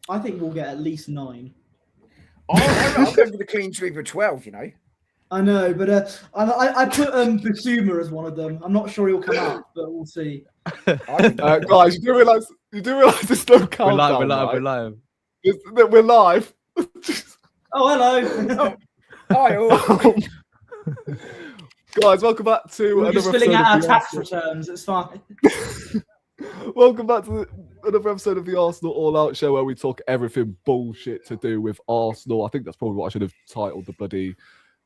I think we'll get at least 9. I'm going for the clean sweep of 12, you know. I know, but I put Basuma as one of them. I'm not sure he'll come up, but we'll see. Guys, you do realise there's no countdown, We're live. We're live. Oh, hello. Hi, all. Guys, welcome back to We're just another filling episode out our of the tax Arsenal. returns. It's fine. Welcome back to another episode of the Arsenal All Out Show, where we talk everything bullshit to do with Arsenal. I think that's probably what I should have titled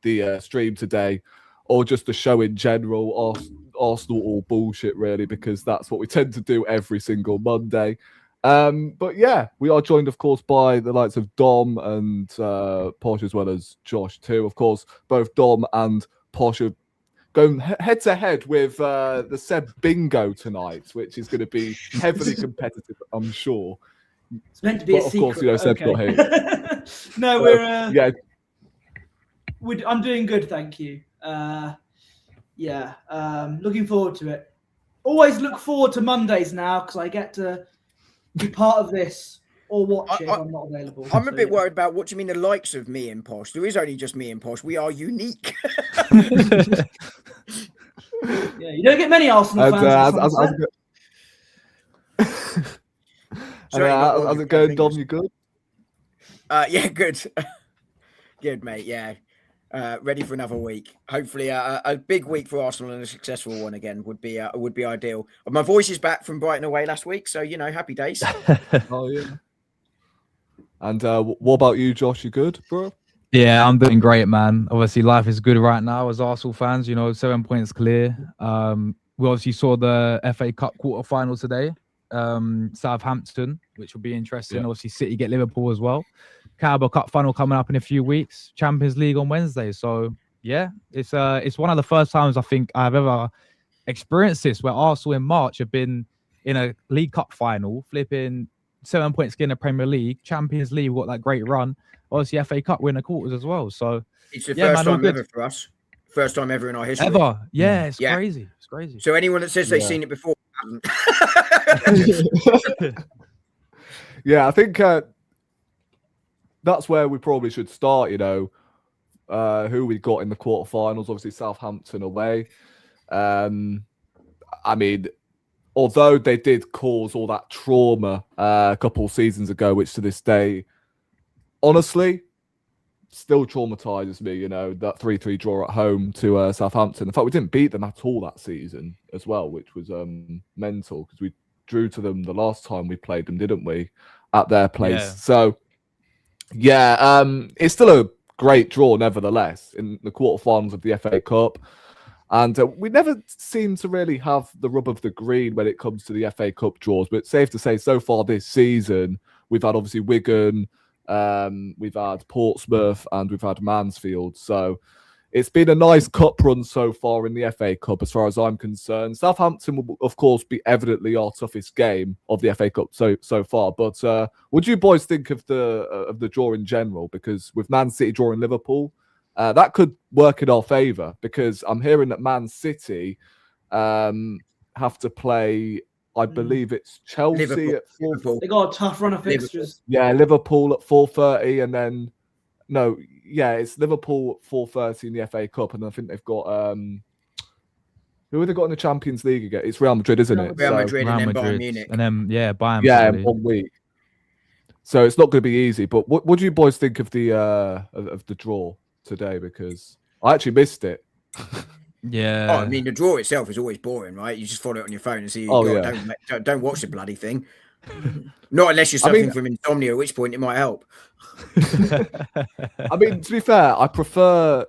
the stream today, or just the show in general. Arsenal all bullshit, really, because that's what we tend to do every single Monday. But yeah, we are joined, of course, by the likes of Dom and Porsche, as well as Josh too. Of course, both Dom and Porsche going head to head with the Seb Bingo tonight, which is going to be heavily competitive, I'm sure. It's meant to be But a of secret. course, you know, Seb's not here. No, Yeah, I'm doing good, thank you. Looking forward to it. Always look forward to Mondays now because I get to be part of this or watch it if I'm not available. I'm a bit worried about what do you mean the likes of me and Posh. There is only just me and Posh. We are unique. Yeah, you don't get many Arsenal fans. How's it going, Dom? You good? Yeah, good. Good, mate. Yeah. Ready for another week. Hopefully, a big week for Arsenal and a successful one again would be ideal. My voice is back from Brighton away last week, so you know, happy days. Oh yeah. And what about you, Josh? You good, bro? Yeah, I'm doing great, man. Obviously, life is good right now as Arsenal fans. You know, 7 points clear. We obviously saw the FA Cup quarter-final today. Southampton, which will be interesting. Yeah. Obviously, City get Liverpool as well. Carabao Cup final coming up in a few weeks. Champions League on Wednesday. So yeah, it's one of the first times I think I've ever experienced this, where Arsenal in March have been in a League Cup final, flipping 7 points in the Premier League. Champions League, got that great run. Obviously, FA Cup winner quarters as well. So It's the Yeah, first man, all time good. ever for us. First time ever in our history. ever, yeah, it's Yeah. crazy. It's crazy. So anyone that says they've Yeah. seen it before hasn't. Yeah, I think that's where we probably should start. You know, who we got in the quarterfinals. Obviously, Southampton away. I mean, although they did cause all that trauma a couple of seasons ago, which to this day, honestly, still traumatizes me. You know, that 3-3 draw at home to Southampton. In fact, we didn't beat them at all that season as well, which was mental, because we drew to them the last time we played them, didn't we, at their place? Yeah. So yeah, it's still a great draw nevertheless in the quarterfinals of the FA Cup. And we never seem to really have the rub of the green when it comes to the FA Cup draws. But it's safe to say, so far this season, we've had obviously Wigan, we've had Portsmouth, and we've had Mansfield. So it's been a nice cup run so far in the FA Cup, as far as I'm concerned. Southampton will, of course, be evidently our toughest game of the FA Cup so far. But what do you boys think of the draw in general? Because with Man City drawing Liverpool, that could work in our favour, because I'm hearing that Man City have to play, I believe it's Chelsea Liverpool. at 4. Liverpool. They got a tough run of fixtures. Yeah, Liverpool at 4:30, and then it's Liverpool at 4:30 in the FA Cup, and I think they've got who have they got in the Champions League again? It's Real Madrid, isn't it? Real So- Madrid and Real then Bayern Madrid, Munich. and then Bayern. Yeah, probably. in 1 week. So it's not going to be easy. But what do you boys think of the of the draw today? Because I actually missed it. Yeah. Oh, I mean, the draw itself is always boring, right? You just follow it on your phone and see who Oh, you got. yeah. Don't watch the bloody thing. Not unless you're suffering mean- from insomnia, at which point it might help. I mean, to be fair, I prefer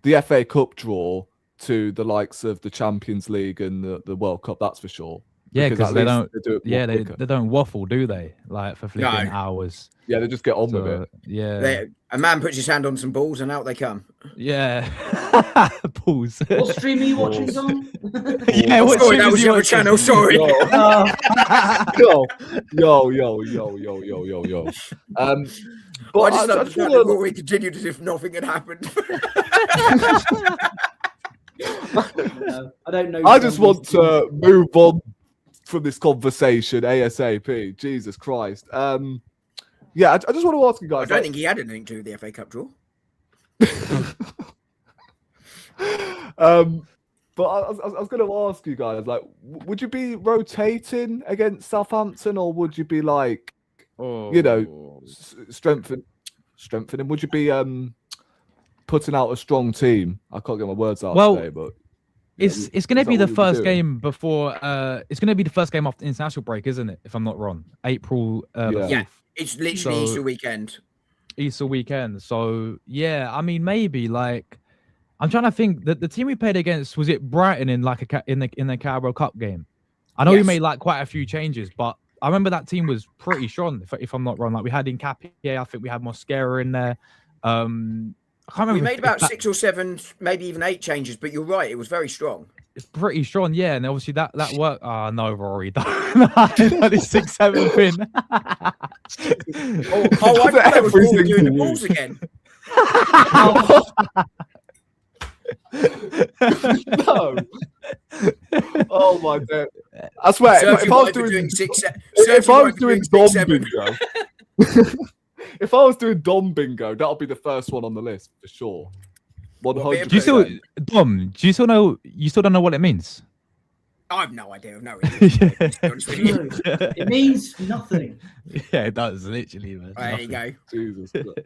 the FA Cup draw to the likes of the Champions League and the World Cup. That's for sure. Yeah, Because because at they least don't. they do it more Yeah, quicker. they don't waffle, do they? Like for flipping No. hours. Yeah, they just get on with So, it. yeah. A man puts his hand on some balls and out they come. Yeah. Pause. What stream are you watching, Tom? Yeah, Oh, what sorry, stream that is was he the other watching? channel. Sorry. Yo. But I But just I love just the fact wanna- that we continued as if nothing had happened. No, I don't know. I just want to move on from this conversation ASAP. Jesus Christ. Yeah, I just want to ask you I guys. don't think he had anything to do with the FA Cup draw. But I was going to ask you guys, like, would you be rotating against Southampton, or would you be like, strengthening? Would you be putting out a strong team? I can't get my words out today, but it's going to be the first game before. It's going to be the first game after international break, isn't it? If I'm not wrong, April. Yeah, it's literally Easter weekend. Easter weekend. So yeah, I mean, maybe like. I'm trying to think that the team we played against, was it Brighton in like in the Carabao Cup game? I know we made like quite a few changes, but I remember that team was pretty strong. If I'm not wrong, like we had Nkapie, I think we had Mosquera in there. I can't remember. We made about 6 or 7, maybe even 8 changes, but you're right, it was very strong. It's pretty strong, yeah, and obviously that worked. Oh no, Rory, not this 6-7 pin. I thought it was Rory doing the balls again. No. Oh my god! I swear, if I was doing Dom bingo, if I was doing Dom bingo, that'll be the first one on the list for sure. 100%. Do you still, Dom? Do you still know? You still don't know what it means? I have no idea. No, it means nothing. Yeah, it does literally. Man. There you go. Jesus. But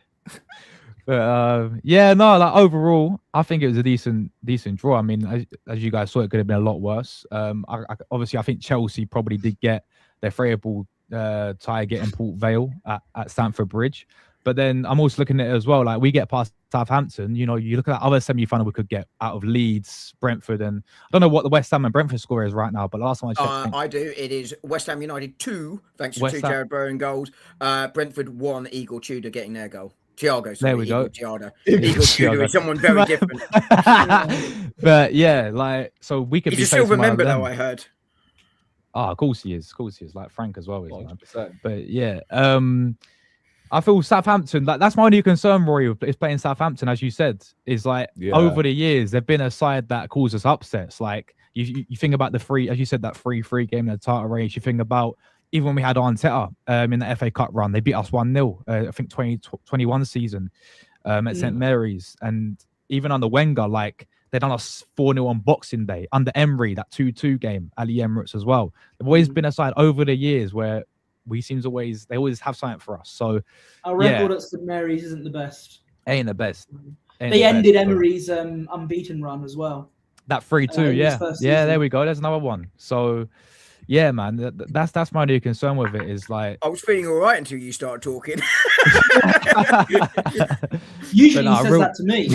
yeah, no, like overall, I think it was a decent draw. I mean, as you guys saw, it could have been a lot worse. Obviously, I think Chelsea probably did get their favourable tie getting Port Vale at Stamford Bridge. But then I'm also looking at it as well. Like we get past Southampton, you look at that other semi-final we could get out of Leeds, Brentford, and I don't know what the West Ham and Brentford score is right now. But last time I checked, I do. It is West Ham United 2, thanks to 2 Jared Bowen goals. Brentford 1, Igor Tudor getting their goal. Thiago, sorry, there we go. Igor Tudor is someone very different. But yeah, like so we could. He's a silver member, though. I heard. Oh, of course he is. Of course he is. Like Frank as well is. 100%. But yeah, I feel Southampton. Like that's my only concern, Rory, is playing Southampton. As you said, is like over the years they've been a side that causes upsets. Like you think about the free, as you said, that 3-3 game in the title race. You think about. Even when we had Arteta in the FA Cup run, they beat us 1-0, I think 2021 season at St. Mary's. And even under Wenger, like they done us 4-0 on Boxing Day. Under Emery, that 2-2 game at the Emirates as well. They've always been a side over the years where they always have something for us. So our record at St. Mary's isn't the best. Ain't the best. They ended Emery's unbeaten run as well. That 3-2, yeah, there we go. There's another one. So. Yeah, man, that's my new concern with it is like... I was feeling all right until you started talking. Usually he says that to me.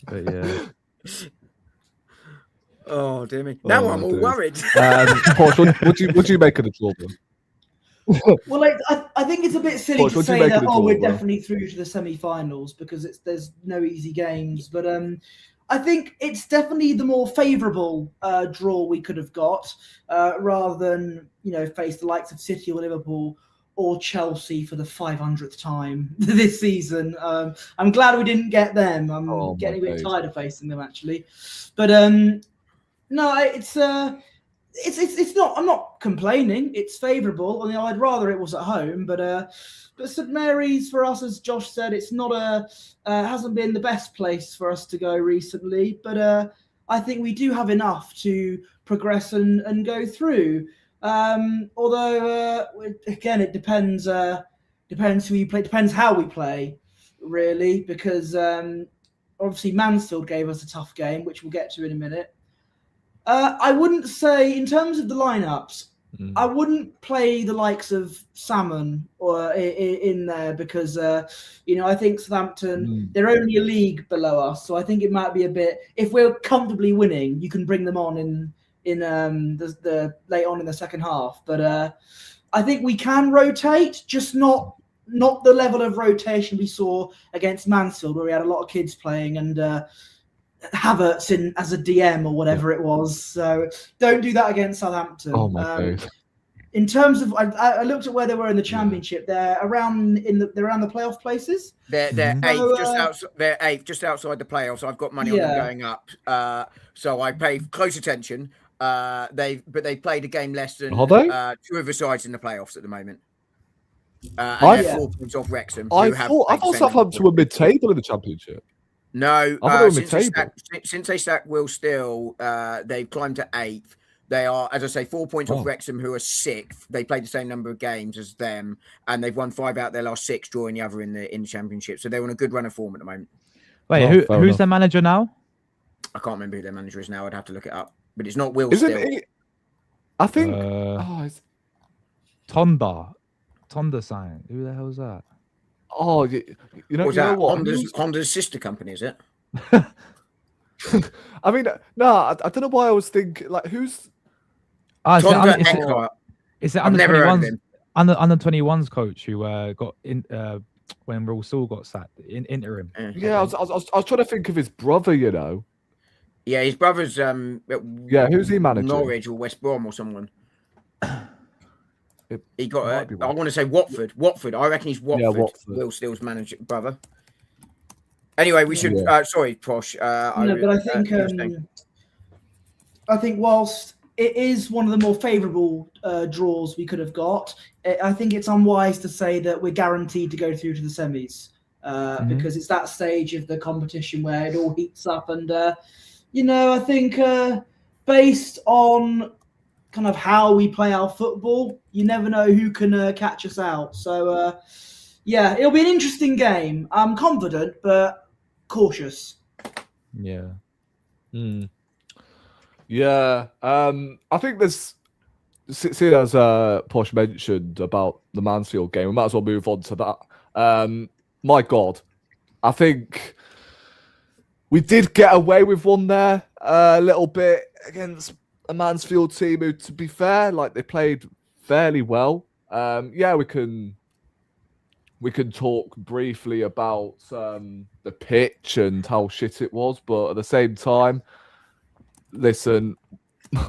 But yeah. Oh, dear me. Now I'm all worried. Porsche, would you make it a draw? Well, like, I think it's a bit silly to say that, we're definitely through to the semi-finals because there's no easy games. But I think it's definitely the more favourable draw we could have got rather than, face the likes of City or Liverpool or Chelsea for the 500th time this season. I'm glad we didn't get them. I'm getting a bit tired of facing them, actually. But no, it's not. I'm not complaining. It's favourable. I mean, I'd rather it was at home, but St Mary's for us, as Josh said, it's not hasn't been the best place for us to go recently. But I think we do have enough to progress and go through. Although again, it depends who you play. Depends how we play, really, because obviously Mansfield gave us a tough game, which we'll get to in a minute. I wouldn't say, in terms of the lineups, I wouldn't play the likes of Salmon or in there because, I think Southampton, they're only a league below us. So I think it might be a bit, if we're comfortably winning, you can bring them on in the late on in the second half. But I think we can rotate, just not the level of rotation we saw against Mansfield, where we had a lot of kids playing and Havertz in as a DM or whatever it was. So don't do that against Southampton. Oh my God. In terms of, I looked at where they were in the Championship. They're around the playoff places. They're eighth, just outside the playoffs. I've got money on them going up. So I pay close attention. They've played a game less than Are they? two of the sides in the playoffs at the moment. I- And they're 4 points off Wrexham. I who have thought played the same number of Southampton were mid-table in the Championship. No, I thought they were since, they mid-table. since they sacked Will Still, they've climbed to 8th. They are, as I say, 4 points Oh. off Wrexham, who are 6th. They played the same number of games as them, and they've won 5 out of their last 6, drawing the other in the Championship. So they're on a good run of form at the moment. Wait, Oh, fair who's enough. their manager now? I can't remember who their manager is now. I'd have to look it up, but it's not Will Isn't Still. it? I think. Tonda sign. Who the hell is that? You know, Was you know that what? Honda's sister company? Is it? I mean, no, I don't know why I was thinking like who's. Tonda It's Enkart. the I've under never heard of 21s him. under 21s coach who got in when Raul Saul got sacked in interim. Yeah, I was trying to think of his brother. You know. Yeah, his brother's Yeah, who's he managing? Norwich or West Brom or someone. He got. might be I want to say Watford. Watford. I reckon he's Watford. Watford. Will Still's manager brother. Anyway, we should. Yeah. Sorry, Posh. No, but I think whilst it is one of the more favourable draws we could have got, I think it's unwise to say that we're guaranteed to go through to the semis because it's that stage of the competition where it all heats up. And, I think based on kind of how we play our football, you never know who can catch us out. So, it'll be an interesting game. I'm confident, but cautious. Yeah. Yeah, I think there's. See, as Posh mentioned about the Mansfield game, we might as well move on to that. My God, I think we did get away with one there a little bit against a Mansfield team who, to be fair, like they played fairly well. Yeah, we can talk briefly about the pitch and how shit it was, but at the same time, listen,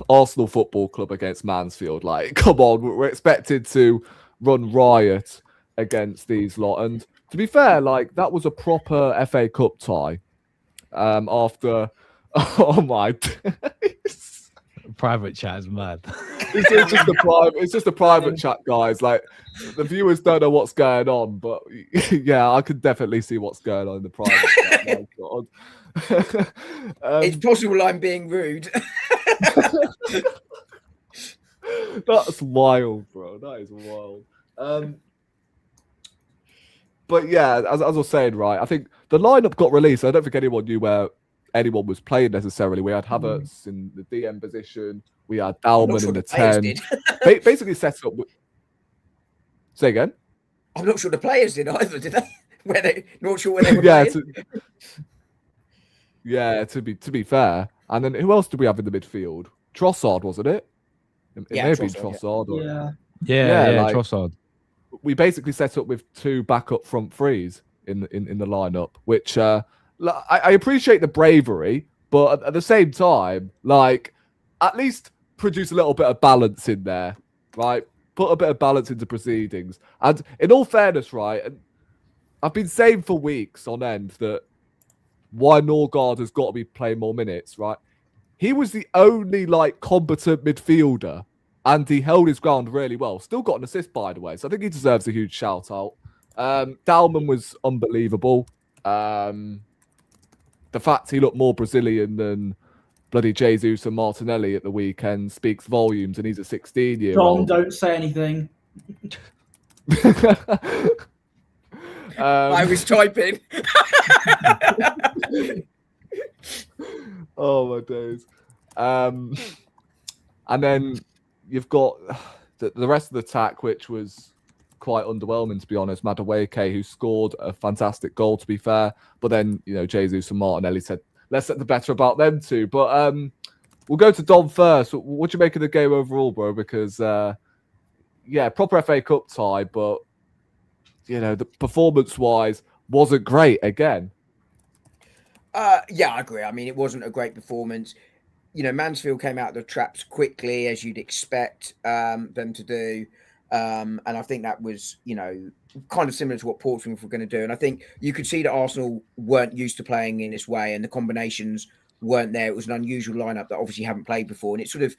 Arsenal Football Club against Mansfield, like, come on, we're expected to run riot against these lot. And to be fair, like, that was a proper FA Cup tie after, oh my days. Private chat is mad. It's just a private chat, guys. Like, the viewers don't know what's going on, but yeah, I can definitely see what's going on in the private chat. Oh, God. It's possible I'm being rude. That's wild, bro. That is wild. But yeah, as I was saying, right, I think the lineup got released. I don't think anyone knew where anyone was playing necessarily. We had Havertz in the DM position. We had Dalman in the 10. Basically set up. Say again? I'm not sure the players did either, did they? Not sure where they were playing. To be fair. And then who else did we have in the midfield? Trossard, wasn't it? It may have been Trossard. Yeah, like, Trossard. We basically set up with 2 backup front threes in the lineup, which I appreciate the bravery, but at the same time, like, at least produce a little bit of balance in there, right? Put a bit of balance into proceedings. And in all fairness, right, and I've been saying for weeks on end that why Norgard has got to be playing more minutes, right? He was the only, like, competent midfielder, and he held his ground really well. Still got an assist, by the way, so I think he deserves a huge shout-out. Dalman was unbelievable. The fact he looked more Brazilian than bloody Jesus and Martinelli at the weekend speaks volumes, and he's a 16-year-old. John, don't say anything. I was typing. Oh my days. And then you've got the rest of the attack, which was quite underwhelming, to be honest. Madueke, who scored a fantastic goal, to be fair, but then Jesus and Martinelli said, let's set the better about them too. But we'll go to Dom first. What do you make of the game overall, bro? Because proper FA Cup tie, but the performance-wise wasn't great again. Yeah, I agree. I mean, it wasn't a great performance. Mansfield came out of the traps quickly, as you'd expect them to do. And I think that was, kind of similar to what Portsmouth were going to do. And I think you could see that Arsenal weren't used to playing in this way, and the combinations weren't there. It was an unusual lineup that obviously haven't played before, and it's sort of.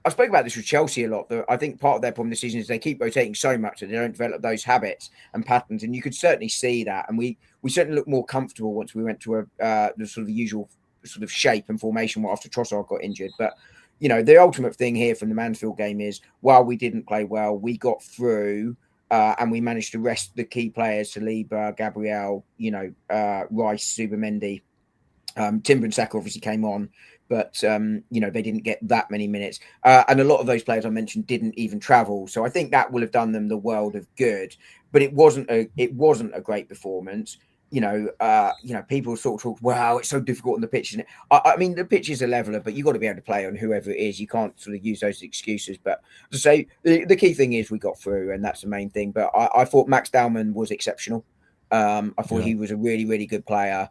I spoke about this with Chelsea a lot. But I think part of their problem this season is they keep rotating so much that they don't develop those habits and patterns. And you could certainly see that. And we certainly looked more comfortable once we went to the sort of usual sort of shape and formation after Trossard got injured. But the ultimate thing here from the Mansfield game is while we didn't play well, we got through. And we managed to rest the key players: Saliba, Gabriel, Rice, Zubimendi, Timber and Saka obviously came on, but they didn't get that many minutes, and a lot of those players I mentioned didn't even travel. So I think that will have done them the world of good. But it wasn't a great performance. People sort of talk, wow, it's so difficult on the pitch. And I mean, the pitch is a leveler, but you've got to be able to play on whoever it is. You can't sort of use those excuses. But to say the key thing is we got through, and that's the main thing. But I thought Max Dowman was exceptional. I thought he was a really, really good player.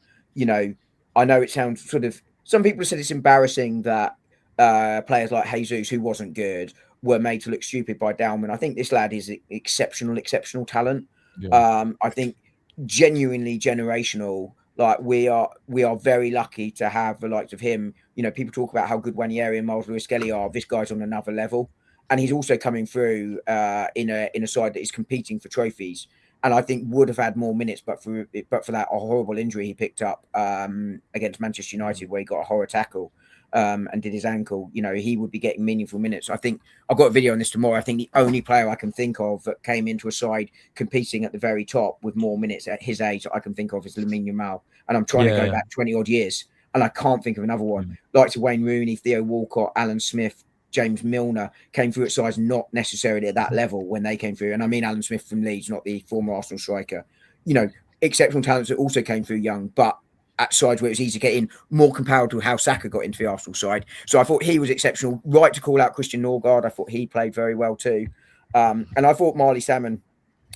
I know it sounds sort of, some people said it's embarrassing that players like Jesus, who wasn't good, were made to look stupid by Dowman. I think this lad is exceptional talent. Yeah. I think genuinely generational. Like we are very lucky to have the likes of him. People talk about how good Wanyeri and Miles Lewis-Skelly are. This guy's on another level, and he's also coming through in a side that is competing for trophies. And I think would have had more minutes, but for that horrible injury he picked up against Manchester United, where he got a horror tackle and did his ankle. He would be getting meaningful minutes. I think I've got a video on this tomorrow. I think the only player I can think of that came into a side competing at the very top with more minutes at his age that I can think of is Lamine Yamal. And I'm trying to go back 20 odd years, and I can't think of another one. Like to Wayne Rooney, Theo Walcott, Alan Smith, James Milner came through at size not necessarily at that level when they came through. And I mean Alan Smith from Leeds, not the former Arsenal striker. Exceptional talents that also came through young, but at sides where it was easy to get in, more comparable to how Saka got into the Arsenal side. So I thought he was exceptional. Right to call out Christian Norgard. I thought he played very well too. And I thought Marley Salmon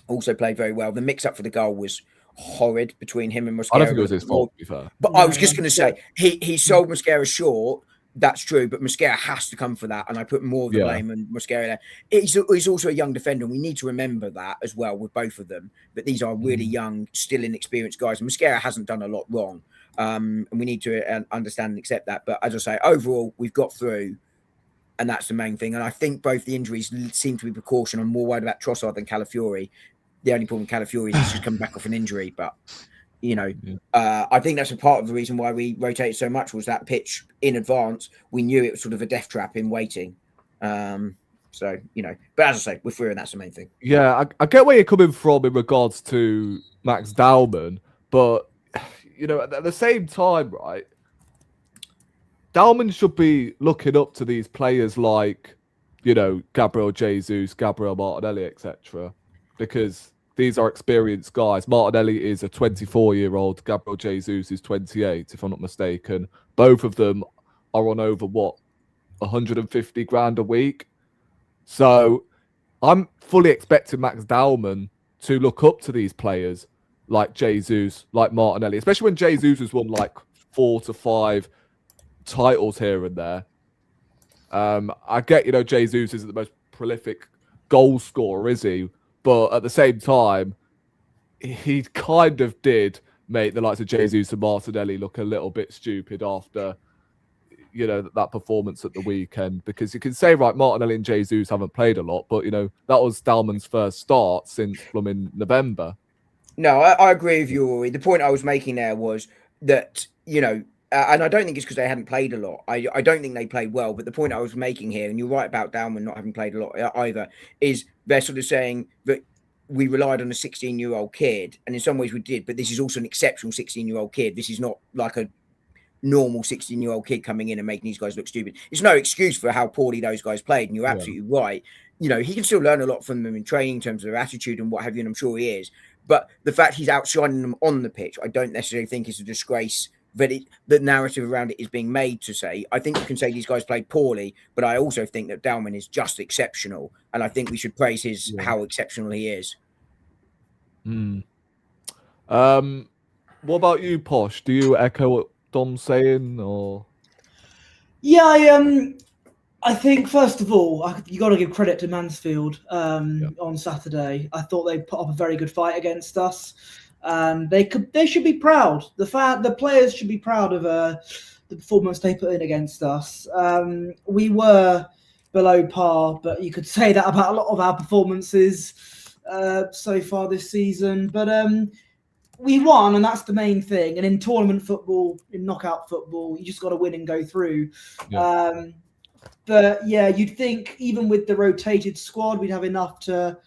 also played very well. The mix-up for the goal was horrid between him and Mosquera. I don't think it was his fault, to be fair. But I was just going to say, he sold Mosquera short. That's true, but Mosquera has to come for that, and I put more of the blame on Mosquera there. He's also a young defender, and we need to remember that as well with both of them, that these are really young, still inexperienced guys, and Mosquera hasn't done a lot wrong, and we need to understand and accept that. But as I say, overall, we've got through, and that's the main thing, and I think both the injuries seem to be precaution. I'm more worried about Trossard than Calafiori. The only problem with Calafiori is he's just coming back off an injury, but... I think that's a part of the reason why we rotated so much was that pitch in advance. We knew it was sort of a death trap in waiting. But as I say, we're through, and that's the main thing. Yeah, I get where you're coming from in regards to Max Dowman, but at the same time, right? Dowman should be looking up to these players like, Gabriel Jesus, Gabriel Martinelli, etc., because these are experienced guys. Martinelli is a 24-year-old. Gabriel Jesus is 28, if I'm not mistaken. Both of them are on over, 150 grand a week. So I'm fully expecting Max Dowman to look up to these players like Jesus, like Martinelli, especially when Jesus has won like 4 to 5 titles here and there. I get, Jesus isn't the most prolific goal scorer, is he? But at the same time, he kind of did make the likes of Jesus and Martinelli look a little bit stupid after, that performance at the weekend. Because you can say, right, Martinelli and Jesus haven't played a lot, but, that was Dowman's first start since November. No, I agree with you, Rory. The point I was making there was that, and I don't think it's because they hadn't played a lot. I don't think they played well. But the point I was making here, and you're right about Dowman not having played a lot either, is they're sort of saying that we relied on a 16-year-old kid. And in some ways we did. But this is also an exceptional 16-year-old kid. This is not like a normal 16-year-old kid coming in and making these guys look stupid. It's no excuse for how poorly those guys played. And you're absolutely right. He can still learn a lot from them in training in terms of their attitude and what have you. And I'm sure he is. But the fact he's outshining them on the pitch, I don't necessarily think is a disgrace. But the narrative around it is being made to say, I think you can say these guys played poorly, but I also think that Dowman is just exceptional. And I think we should praise how exceptional he is. What about you, Posh? Do you echo what Dom's saying? Or Yeah, I think, first of all, you got to give credit to Mansfield on Saturday. I thought they put up a very good fight against us. They should be proud. The players should be proud of the performance they put in against us. We were below par, but you could say that about a lot of our performances so far this season. But we won, and that's the main thing. And in tournament football, in knockout football, you just got to win and go through. Yeah. But yeah, you'd think even with the rotated squad, we'd have enough to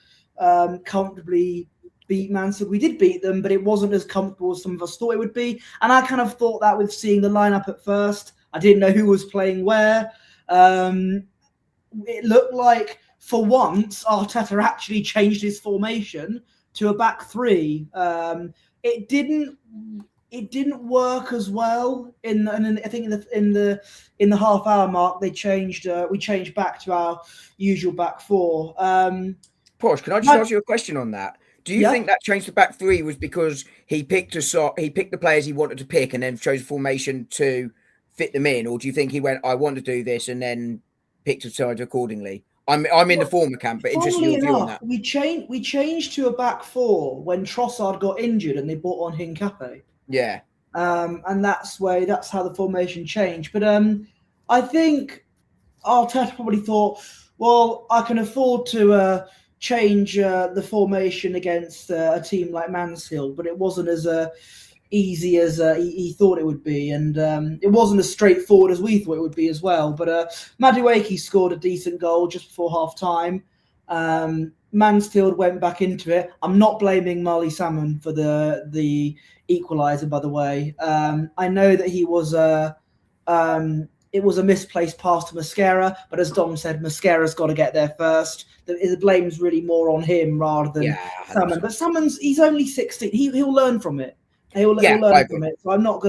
comfortably beat Mansfield. We did beat them, but it wasn't as comfortable as some of us thought it would be. And I kind of thought that with seeing the lineup at first. I didn't know who was playing where. It looked like, for once, Arteta actually changed his formation to a back three. It didn't work as well. I think in the half hour mark we changed back to our usual back four. Posh, can I just ask you a question on that? Do you think that change to back three was because he picked the players he wanted to pick and then chose a formation to fit them in, or do you think he went, I want to do this, and then picked a side accordingly? I'm in the former camp, but interested in your view on that. We changed to a back four when Trossard got injured and they brought on Hincapié. Yeah. And that's how the formation changed. But I think Arteta probably thought, well, I can afford to change the formation against a team like Mansfield, but it wasn't as easy as he thought it would be, and it wasn't as straightforward as we thought it would be as well. But Madueke scored a decent goal just before half-time. Mansfield went back into it. I'm not blaming Marley Salmon for the equaliser, by the way. I know that he was it was a misplaced pass to Mascara, but as Dom said, Mascara's got to get there first. The blame's really more on him rather than Salmon. But he's only 16. He'll learn from it. He'll learn from it. So I'm not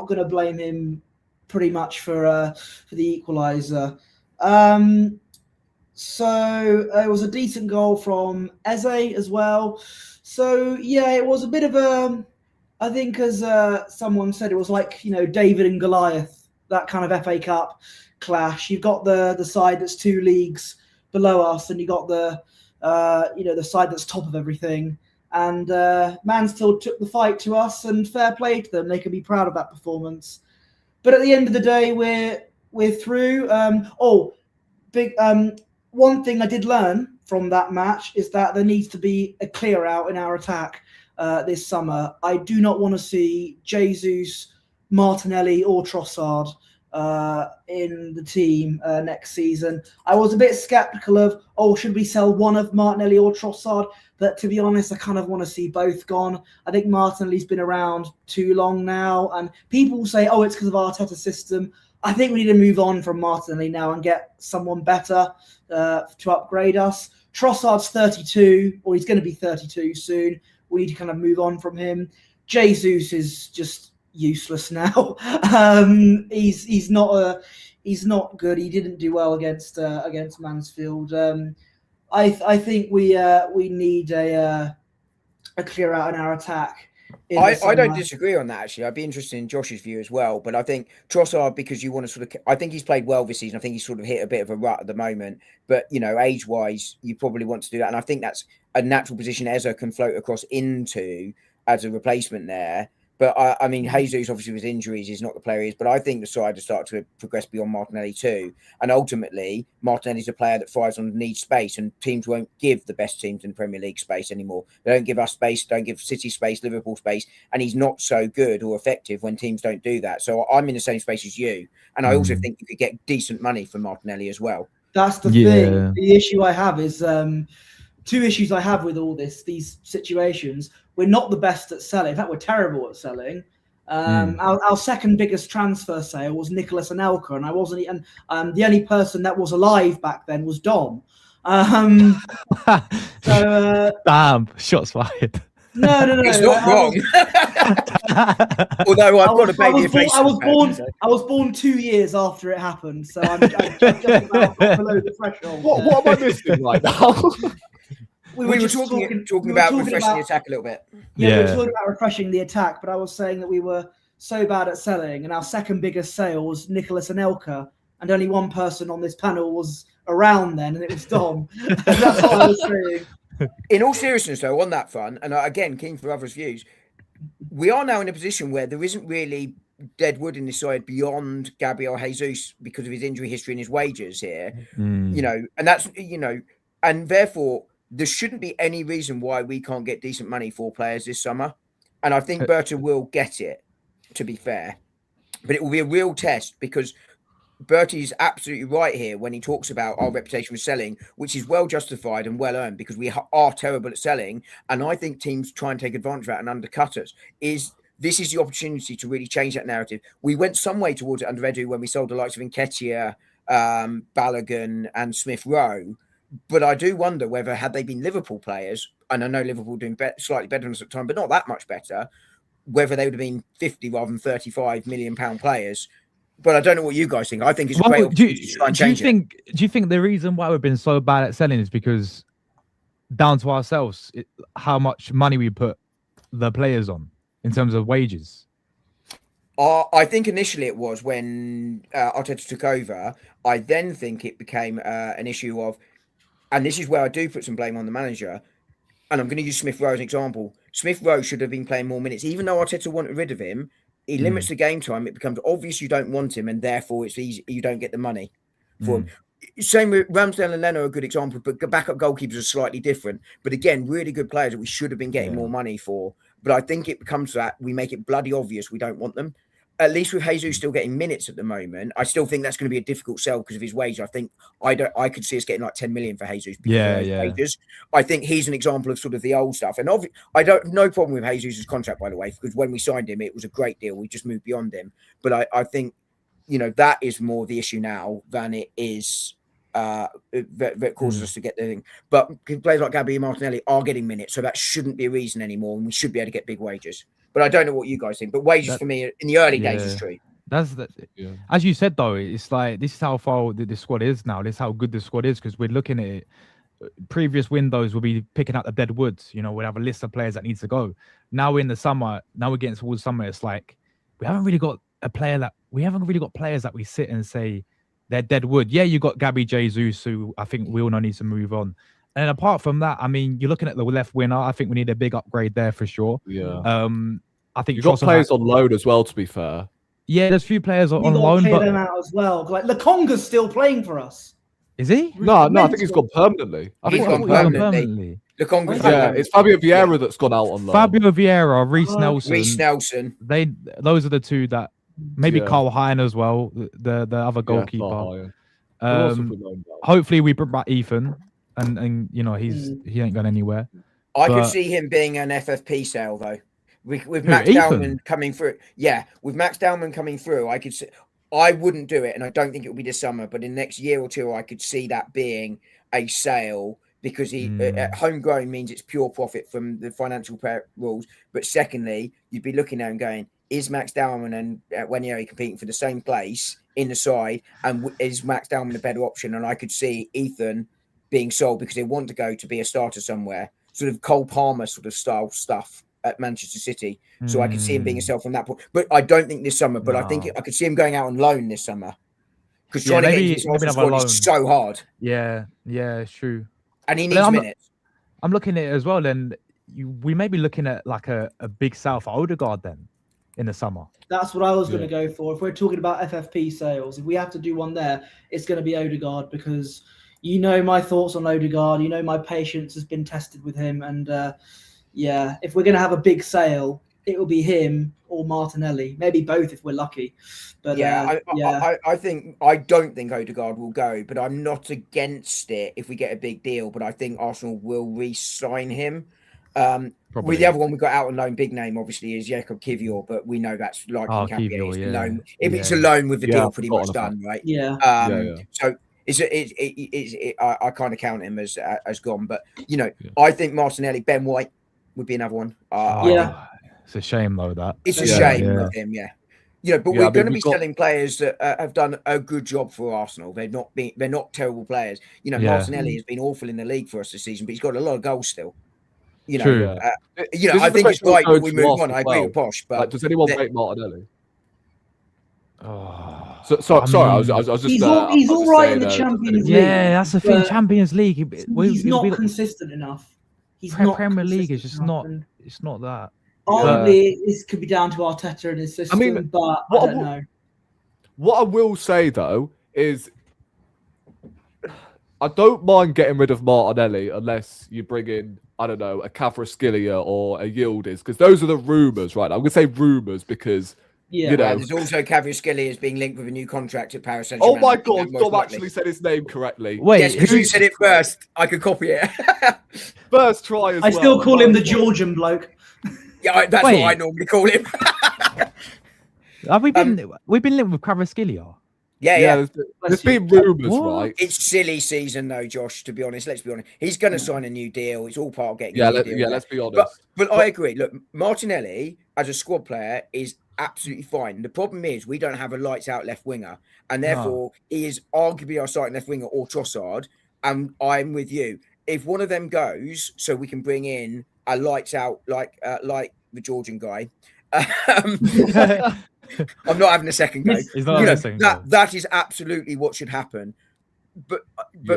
gonna blame him pretty much for the equaliser. So it was a decent goal from Eze as well. So yeah, it was a bit of a, I think as someone said, it was like, David and Goliath, that kind of FA Cup clash. You've got the side that's 2 leagues below us, and you got the side that's top of everything. And Mansfield took the fight to us, and fair play to them. They can be proud of that performance. But at the end of the day, we're through. One thing I did learn from that match is that there needs to be a clear out in our attack this summer. I do not want to see Jesus, Martinelli, or Trossard in the team next season. I was a bit skeptical of, should we sell one of Martinelli or Trossard? But to be honest, I kind of want to see both gone. I think Martinelli's been around too long now, and people say, it's because of Arteta's system. I think we need to move on from Martinelli now and get someone better to upgrade us. Trossard's 32, or he's going to be 32 soon. We need to kind of move on from him. Jesus is just useless now. He's not good. He didn't do well against Mansfield. I think we need a clear out in our attack. I don't disagree on that, actually. I'd be interested in Josh's view as well. But I think Trossard, because you want to I think he's played well this season. I think he's sort of hit a bit of a rut at the moment. But, age-wise, you probably want to do that. And I think that's a natural position Eze can float across into as a replacement there. But, I mean, Jesus, obviously, with injuries, is not the player he is. But I think the side has started to progress beyond Martinelli too. And ultimately, Martinelli's a player that thrives on need space. And teams won't give the best teams in the Premier League space anymore. They don't give us space, don't give City space, Liverpool space. And he's not so good or effective when teams don't do that. So I'm in the same space as you. And I also think you could get decent money for Martinelli as well. That's the thing. The issue I have is 2 issues I have with all these situations. We're not the best at selling. In fact, we're terrible at selling. Our second biggest transfer sale was Nicolas Anelka, and I wasn't. And the only person that was alive back then was Dom. Damn, shots fired. No. It's not wrong. Although I've got a baby face. I was born 2 years after it happened, so I'm just about below the threshold. What am I missing right now? We were talking about refreshing the attack a little bit. Yeah, we were talking about refreshing the attack, but I was saying that we were so bad at selling, and our second biggest sale was Nicolas Anelka, and only one person on this panel was around then, and it was Dom. That's what I was saying. In all seriousness, though, on that front, and again, keen for others' views, we are now in a position where there isn't really dead wood in this side beyond Gabriel Jesus because of his injury history and his wages here. You know, and that's, you know, and therefore there shouldn't be any reason why we can't get decent money for players this summer. And I think Berta will get it, to be fair, but it will be a real test because Bertie's absolutely right here when he talks about our reputation for selling, which is well justified and well earned because we are terrible at selling. And I think teams try and take advantage of that and undercut us. This is the opportunity to really change that narrative. We went some way towards it under Edu when we sold the likes of Nketiah, Balogun and Smith Rowe. But I do wonder whether had they been Liverpool players, and I know Liverpool doing slightly better than us at the time, but not that much better, whether they would have been 50 rather than 35 million pound players. But I don't know what you guys think. I think it's a great opportunity to try and change it. Do you think the reason why we've been so bad at selling is because down to ourselves, how much money we put the players on in terms of wages? I think initially it was when Arteta took over. I then think it became an issue of, and this is where I do put some blame on the manager, and I'm going to use Smith Rowe as an example. Smith Rowe should have been playing more minutes. Even though Arteta wanted rid of him, he limits the game time. It becomes obvious you don't want him, and therefore it's easy, you don't get the money for him. Same with Ramsdale and Leno are a good example, but backup goalkeepers are slightly different. But again, really good players that we should have been getting more money for. But I think it becomes that we make it bloody obvious we don't want them. At least with Jesus still getting minutes at the moment, I still think that's going to be a difficult sell because of his wage. I think I could see us getting like 10 million for Jesus. Wages. I think he's an example of sort of the old stuff. And I don't no problem with Jesus' contract, by the way, because when we signed him, it was a great deal. We just moved beyond him. But I think, you know, that is more the issue now than it is that causes us to get the thing. But players like Gabby and Martinelli are getting minutes, so that shouldn't be a reason anymore, and we should be able to get big wages. But I don't know what you guys think. But wages for me in the early days is true. As you said though, it's like this is how far the squad is now. This is how good the squad is because we're looking at it. Previous windows will be picking out the dead woods. You know, we'll have a list of players that needs to go. Now in the summer, now we're getting towards summer. It's like we haven't really got players that we sit and say they're dead wood. Yeah, you got Gabby Jesus, who I think we all know needs to move on. And apart from that, I mean, you're looking at the left winger. I think we need a big upgrade there for sure. Yeah. I think you've got players on loan as well. To be fair, yeah, there's a few players on loan, but them out as well. Like Lokonga's still playing for us. Is he? No, I think he's gone permanently. He's gone permanently. It's Fabio Vieira that's gone out on loan. Fabio Vieira, Reece Nelson. Those are the two that maybe Carl Hein as well, the other goalkeeper. Hopefully we bring back Ethan, and you know he ain't gone anywhere. I could see him being an FFP sale though. With Max Dowman coming through, with Max Dowman coming through, I could see. I wouldn't do it, and I don't think it will be this summer. But in the next year or two, I could see that being a sale because homegrown means it's pure profit from the financial rules. But secondly, you'd be looking at and going, is Max Dowman and Wanyeri competing for the same place in the side, and is Max Dowman a better option? And I could see Ethan being sold because they want to go to be a starter somewhere, sort of Cole Palmer sort of style stuff at Manchester City. So I could see him being a sell from that point. But I don't think this summer, but I think I could see him going out on loan this summer. Because trying to get into this squad is so hard. Yeah, it's true. And he needs minutes. I'm looking at it as well, then we may be looking at like a big sell for Odegaard then in the summer. That's what I was going to go for. If we're talking about FFP sales, if we have to do one there, it's going to be Odegaard because you know my thoughts on Odegaard. You know my patience has been tested with him. And if we're going to have a big sale, it will be him or Martinelli. Maybe both if we're lucky. But I don't think Odegaard will go, but I'm not against it if we get a big deal. But I think Arsenal will re-sign him. With the other one we got out on loan, big name obviously is Jakob Kivior, but we know that's likely loan. If it's a loan with the deal pretty much done, right? So I kind of count him as gone, but you know, I think Martinelli, Ben White would be another one. It's a shame though that it's a shame with him, You know, but we're going to be selling players that have done a good job for Arsenal. They're not terrible players. You know, Martinelli has been awful in the league for us this season, but he's got a lot of goals still. You know, I think it's right that we move on. I agree with Posh, but does anyone rate Martinelli? Sorry, I was just. He's all right in the Champions League. Yeah, that's the thing. Champions League. He's not consistent enough. He's not Premier League is just not. It's not that. Arguably, this could be down to Arteta and his system, but I don't know. What I will say though is, I don't mind getting rid of Martinelli unless you bring in, I don't know, a Kvaratskhelia or a Yildiz, because those are the rumours, right? I'm going to say rumours because, you know. There's also Kvaratskhelia is being linked with a new contract at Paris Saint-Germain. Oh my God, Dom actually said his name correctly. Wait, yes, because you said it first. I could copy it. First try as well. I still call him the Georgian bloke. Yeah, that's what I normally call him. Have we been linked with Kvaratskhelia? Yeah. There's been rumours, right? It's silly season though, Josh, to be honest. Let's be honest. He's going to sign a new deal. It's all part of getting a new deal. Let's be honest. But I agree. Look, Martinelli, as a squad player, is absolutely fine. The problem is we don't have a lights-out left winger, and therefore he is arguably our starting left winger or Trossard, and I'm with you. If one of them goes, so we can bring in a lights-out like the Georgian guy, I'm not having a second go. That is absolutely what should happen. But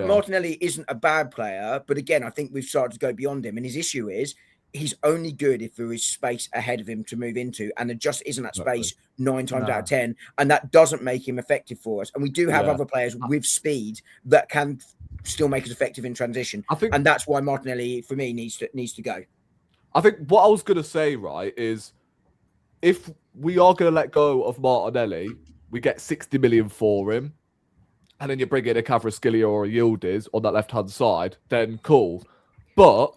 Martinelli isn't a bad player. But again, I think we've started to go beyond him. And his issue is he's only good if there is space ahead of him to move into. And there just isn't that space 9 times out of 10. And that doesn't make him effective for us. And we do have other players with speed that can still make us effective in transition. And that's why Martinelli, for me, needs to go. I think what I was going to say, right, is if we are going to let go of Martinelli, we get 60 million for him, and then you bring in a Kvaratskhelia or a Yildiz on that left-hand side, then cool. But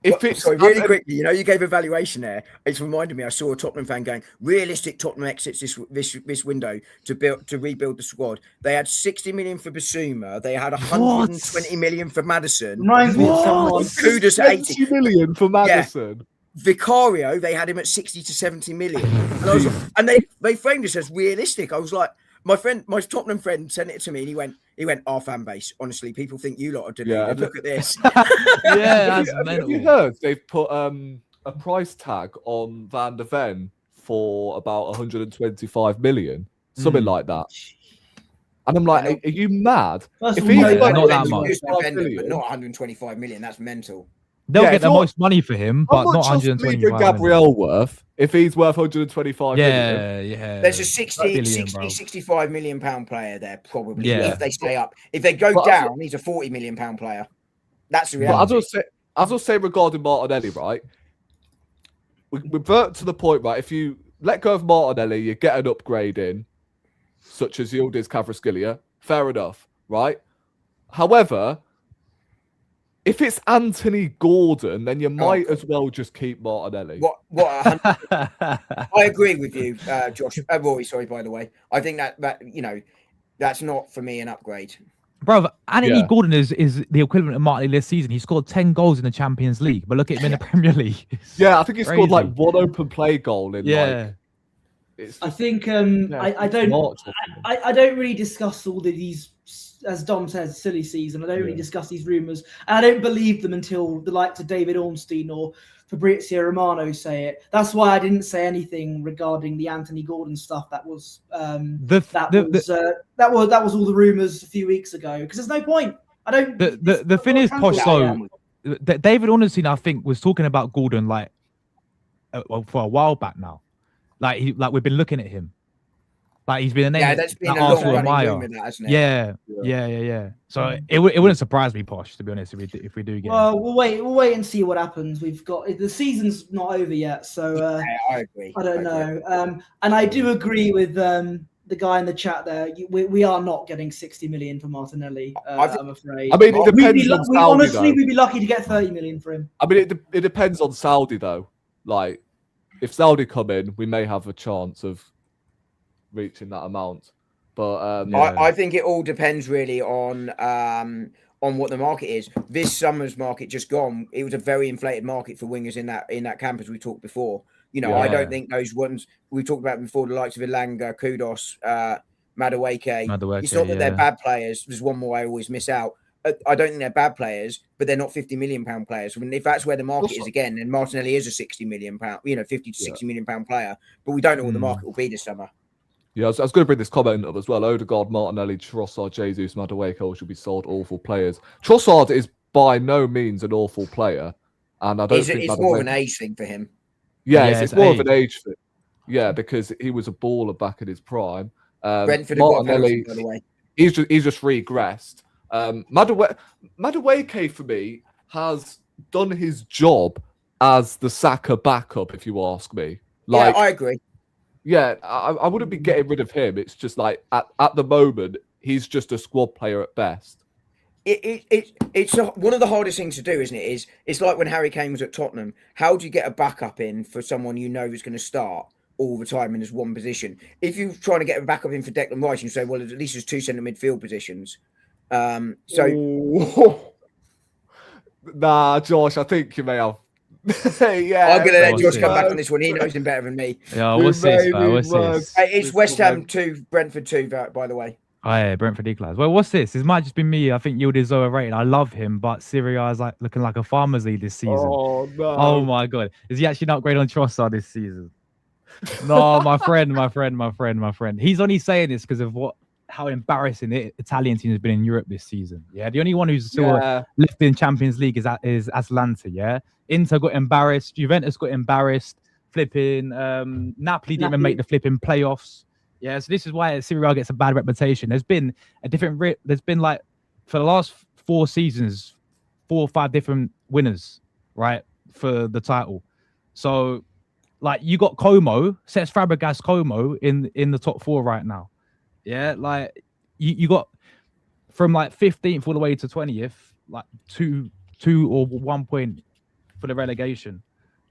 really quickly, you gave a valuation there. It's reminded me, I saw a Tottenham fan going, realistic Tottenham exits this window to rebuild the squad. They had 60 million for Basuma. They had 120 million for Madison. Kudus 80 million for Madison. Yeah. Vicario, they had him at 60 to 70 million. And they framed us as realistic. I was like, my Tottenham friend sent it to me, and he went, our fan base, honestly, people think you lot are deluded. Yeah, look at this. That's mental. Have you heard they've put a price tag on Van de Ven for about 125 million? Something like that. And I'm like, are you mad? If he's not that much. But not 125 million, that's mental. They'll get the most money for him, but not 125 Gabriel worth, if he's worth 125 million. Yeah. There's a 65 million pound player there, probably, if they stay up. If they go down, he's a 40 million pound player. That's the reality. But as I was saying regarding Martinelli, right, we revert to the point, right, if you let go of Martinelli, you get an upgrade in, such as Yildiz Kvaratskhelia, fair enough, right? However, if it's Anthony Gordon, then you might as well just keep Martinelli. I agree with you, Josh. Rory, sorry, by the way. I think that that's not for me an upgrade. Bro, Anthony Gordon is the equivalent of Martinelli this season. He scored 10 goals in the Champions League, but look at him in the Premier League. I think he scored like one open play goal in I think I don't really discuss all these, as Dom says, silly season. I don't really discuss these rumours, and I don't believe them until the likes of David Ornstein or Fabrizio Romano say it. That's why I didn't say anything regarding the Anthony Gordon stuff. That was that was all the rumours a few weeks ago, because there's no point. I don't. The thing is, Posh. So David Ornstein, I think, was talking about Gordon like for a while back now. Like we've been looking at him. Like he's been a name. Yeah, that's been a long running rumor, hasn't it? Yeah. So it wouldn't surprise me, Posh, to be honest, if we do get. Well, we'll wait and see what happens. We've got the season's not over yet, so I agree. I don't know. And I do agree with the guy in the chat there. We are not getting 60 million for Martinelli. I'm afraid. I mean, it depends on Saudi. Honestly, we'd be lucky to get 30 million for him. I mean, it depends on Saudi though. Like, if Saudi come in, we may have a chance of reaching that amount, but I think it all depends really on what the market is. This summer's market just gone, it was a very inflated market for wingers in that camp, as we talked before. I don't think those ones we talked about before, the likes of Ilanga, Kudos, Madueke, it's not that they're bad players. There's one more I always miss out. I don't think they're bad players, but they're not 50 million pound players. I mean, if that's where the market is again, then Martinelli is a 60 million pound, 50 to 60 million pound player, but we don't know what the market will be this summer. Yeah, I was going to bring this comment up as well. Odegaard, Martinelli, Trossard, Jesus, Madueke should be sold awful players. Trossard is by no means an awful player, and I don't think it's more of an age thing for him. Yeah, Yeah, it's it's more of an age. age thing. Yeah, because he was a baller back in his prime. Brentford have got a penalty, Martinelli, by the way. he's just regressed. Madueke for me has done his job as the Saka backup, if you ask me. Like, Yeah, I agree. yeah, I wouldn't be getting rid of him. It's just like at the moment, he's just a squad player at best. It's one of the hardest things to do, isn't it? It's like when Harry Kane was at Tottenham. How do you get a backup in for someone you know is going to start all the time in this one position? If you're trying to get a backup in for Declan Rice, you say, well, at least there's 2 centre midfield positions. Nah, Josh, I think you may have. Yeah, I'm going to let Josh come maybe. back on this one. He knows him better than me. Yeah, what's this? What's this? Hey, it's West Ham 2, Brentford 2, by the way. Oh, yeah, Brentford equalised. Well, what's this? This might just be me. I think Yildiz is overrated. I love him, but Syria is like looking like a farmer's league this season. Oh no! Oh my god, is he actually not great on Trossard this season? No, my friend. He's only saying this because of how embarrassing the Italian team has been in Europe this season. Yeah, the only one who's still left in Champions League is Atalanta. Yeah, Inter got embarrassed. Juventus got embarrassed. Flipping Napoli didn't even make the flipping playoffs. Yeah, so this is why Serie A gets a bad reputation. There's been there's been like for the last 4 seasons, 4 or 5 different winners, right, for the title. So, like, you got Como, Cesc Fabregas, Como in the top 4 right now. Yeah, like you got from like 15th all the way to 20th, like two or 1 point for the relegation.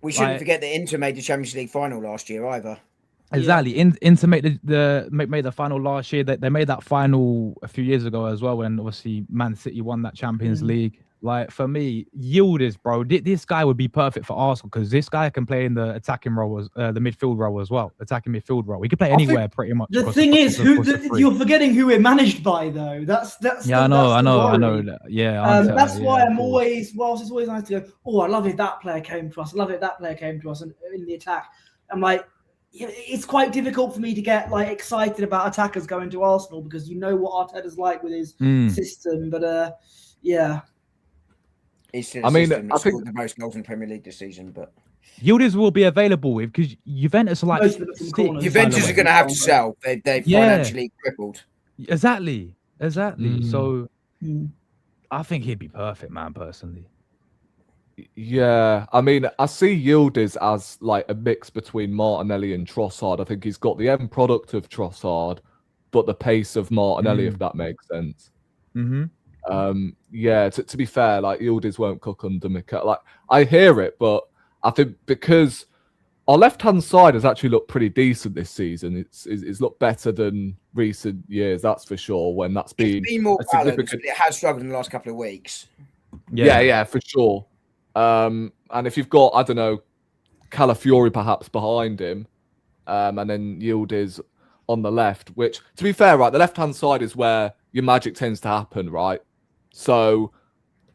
We shouldn't forget that Inter made the Champions League final last year either. Exactly. Inter made the final last year. They made that final a few years ago as well, when obviously Man City won that Champions League. Like, for me, Yildiz, bro, this guy would be perfect for Arsenal because this guy can play in the attacking role, the midfield role as well. Attacking midfield role. He can play anywhere pretty much. The thing is, you're forgetting who we're managed by, though. That's yeah, I know. Yeah, that's why I'm always, whilst it's always nice to go, oh, I love it that player came to us. I love it that player came to us, and in the attack, I'm like, it's quite difficult for me to get like excited about attackers going to Arsenal because you know what Arteta's like with his system. But yeah. I think the most goals in the Premier League this season, but Yildiz will be available because Juventus are like Juventus are going to have to sell. They're financially crippled. Exactly. So I think he'd be perfect, man. Personally. Yeah, I mean, I see Yildiz as like a mix between Martinelli and Trossard. I think he's got the end product of Trossard, but the pace of Martinelli, if that makes sense. Yeah, to be fair, like Yildiz won't cook under Mikel. Like, I hear it, but I think because our left-hand side has actually looked pretty decent this season. It's looked better than recent years, that's for sure. When that's been more balanced, it has struggled in the last couple of weeks. Yeah, for sure. And if you've got, I don't know, Calafiori perhaps behind him, and then Yildiz on the left, which, to be fair, right, the left-hand side is where your magic tends to happen, right? So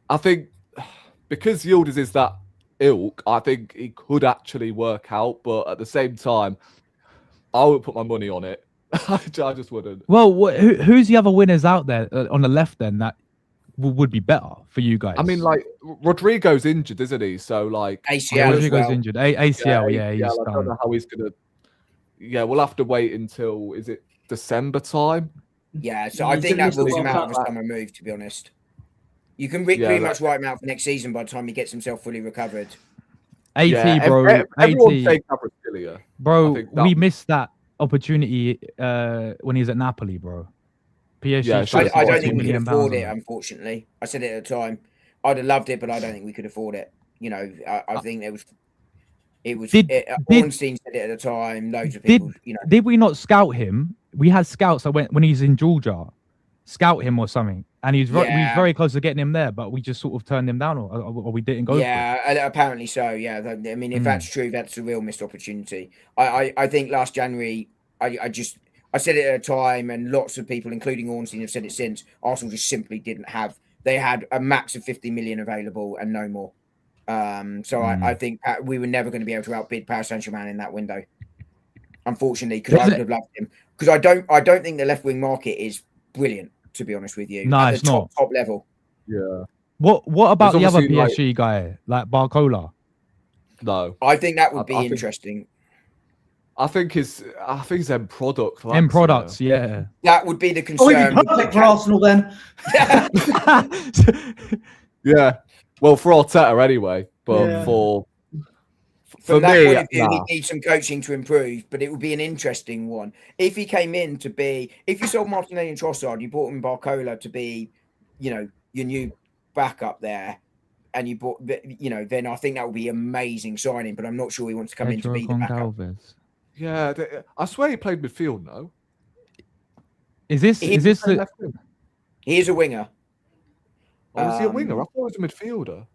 I think because Yildiz is that ilk, I think he could actually work out, but at the same time, I would put my money on it. I just wouldn't. Well, who's the other winners out there on the left then that would be better for you guys? I mean, like, Rodrigo's injured, isn't he? So, like, ACL. Rodrigo's injured. ACL, yeah, he's I done. don't know how he's gonna. Yeah, we'll have to wait until, is it December time? Yeah, so I think that rules him out of a summer move, to be honest. You can pretty much write him out for next season by the time he gets himself fully recovered. 80, bro. Everyone take Kvaratskhelia. Bro, we missed that opportunity when he was at Napoli, bro. PSG. Yeah, I don't think we can afford it, unfortunately. I said it at the time. I'd have loved it, but I don't think we could afford it. You know, I think Ornstein said it at the time. Loads of people, Did we not scout him? We had scouts that when he's in Georgia, scout him or something, and he was very close to getting him there, but we just sort of turned him down, or we didn't go. Yeah, apparently so. Yeah, I mean, if that's true, that's a real missed opportunity. I think last January, I said it at a time, and lots of people, including Ornstein, have said it since. Arsenal just simply didn't have. They had a max of 50 million available and no more. I think we were never going to be able to outbid Paris Saint-Germain in that window. Unfortunately, because I would have loved him. Because I don't think the left wing market is brilliant, to be honest with you. No, at it's the not. top level. Yeah. What about the other PSG guy, like Barcola? No, I think that would be I think- interesting. I think his end product. lacks, End products, yeah. That would be the Oh, he'd concern. be perfect for Arsenal then. Yeah. Well, for Arteta anyway, but Yeah. for From that me, point of view, nah. he needs some coaching to improve, but it would be an interesting one. If he came in to be, if you sold Martinelli and Trossard, you bought in Barcola to be, your new backup there, and you bought, then I think that would be amazing signing, but I'm not sure he wants to come in to be the backup. Yeah, I swear he played midfield. No, Is this the, left wing? He is a winger. Or is he a winger? I thought he was a midfielder.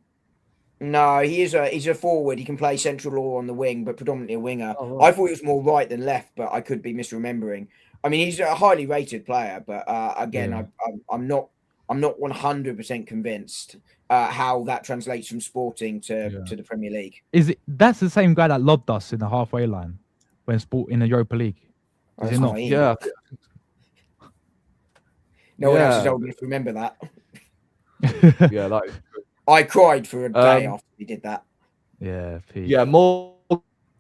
No, he's a forward. He can play central or on the wing, but predominantly a winger. Oh, right. I thought he was more right than left, but I could be misremembering. I mean, he's a highly rated player, but again, Yeah. I'm not 100% convinced how that translates from Sporting to the Premier League. that's the same guy that lobbed us in the halfway line when Sport in the Europa League? Is That's it not? not him. Yeah, No one else Yeah. is old enough to remember that. yeah, that. I cried for a day Um, after he did that. Yeah, Pete. Yeah, more.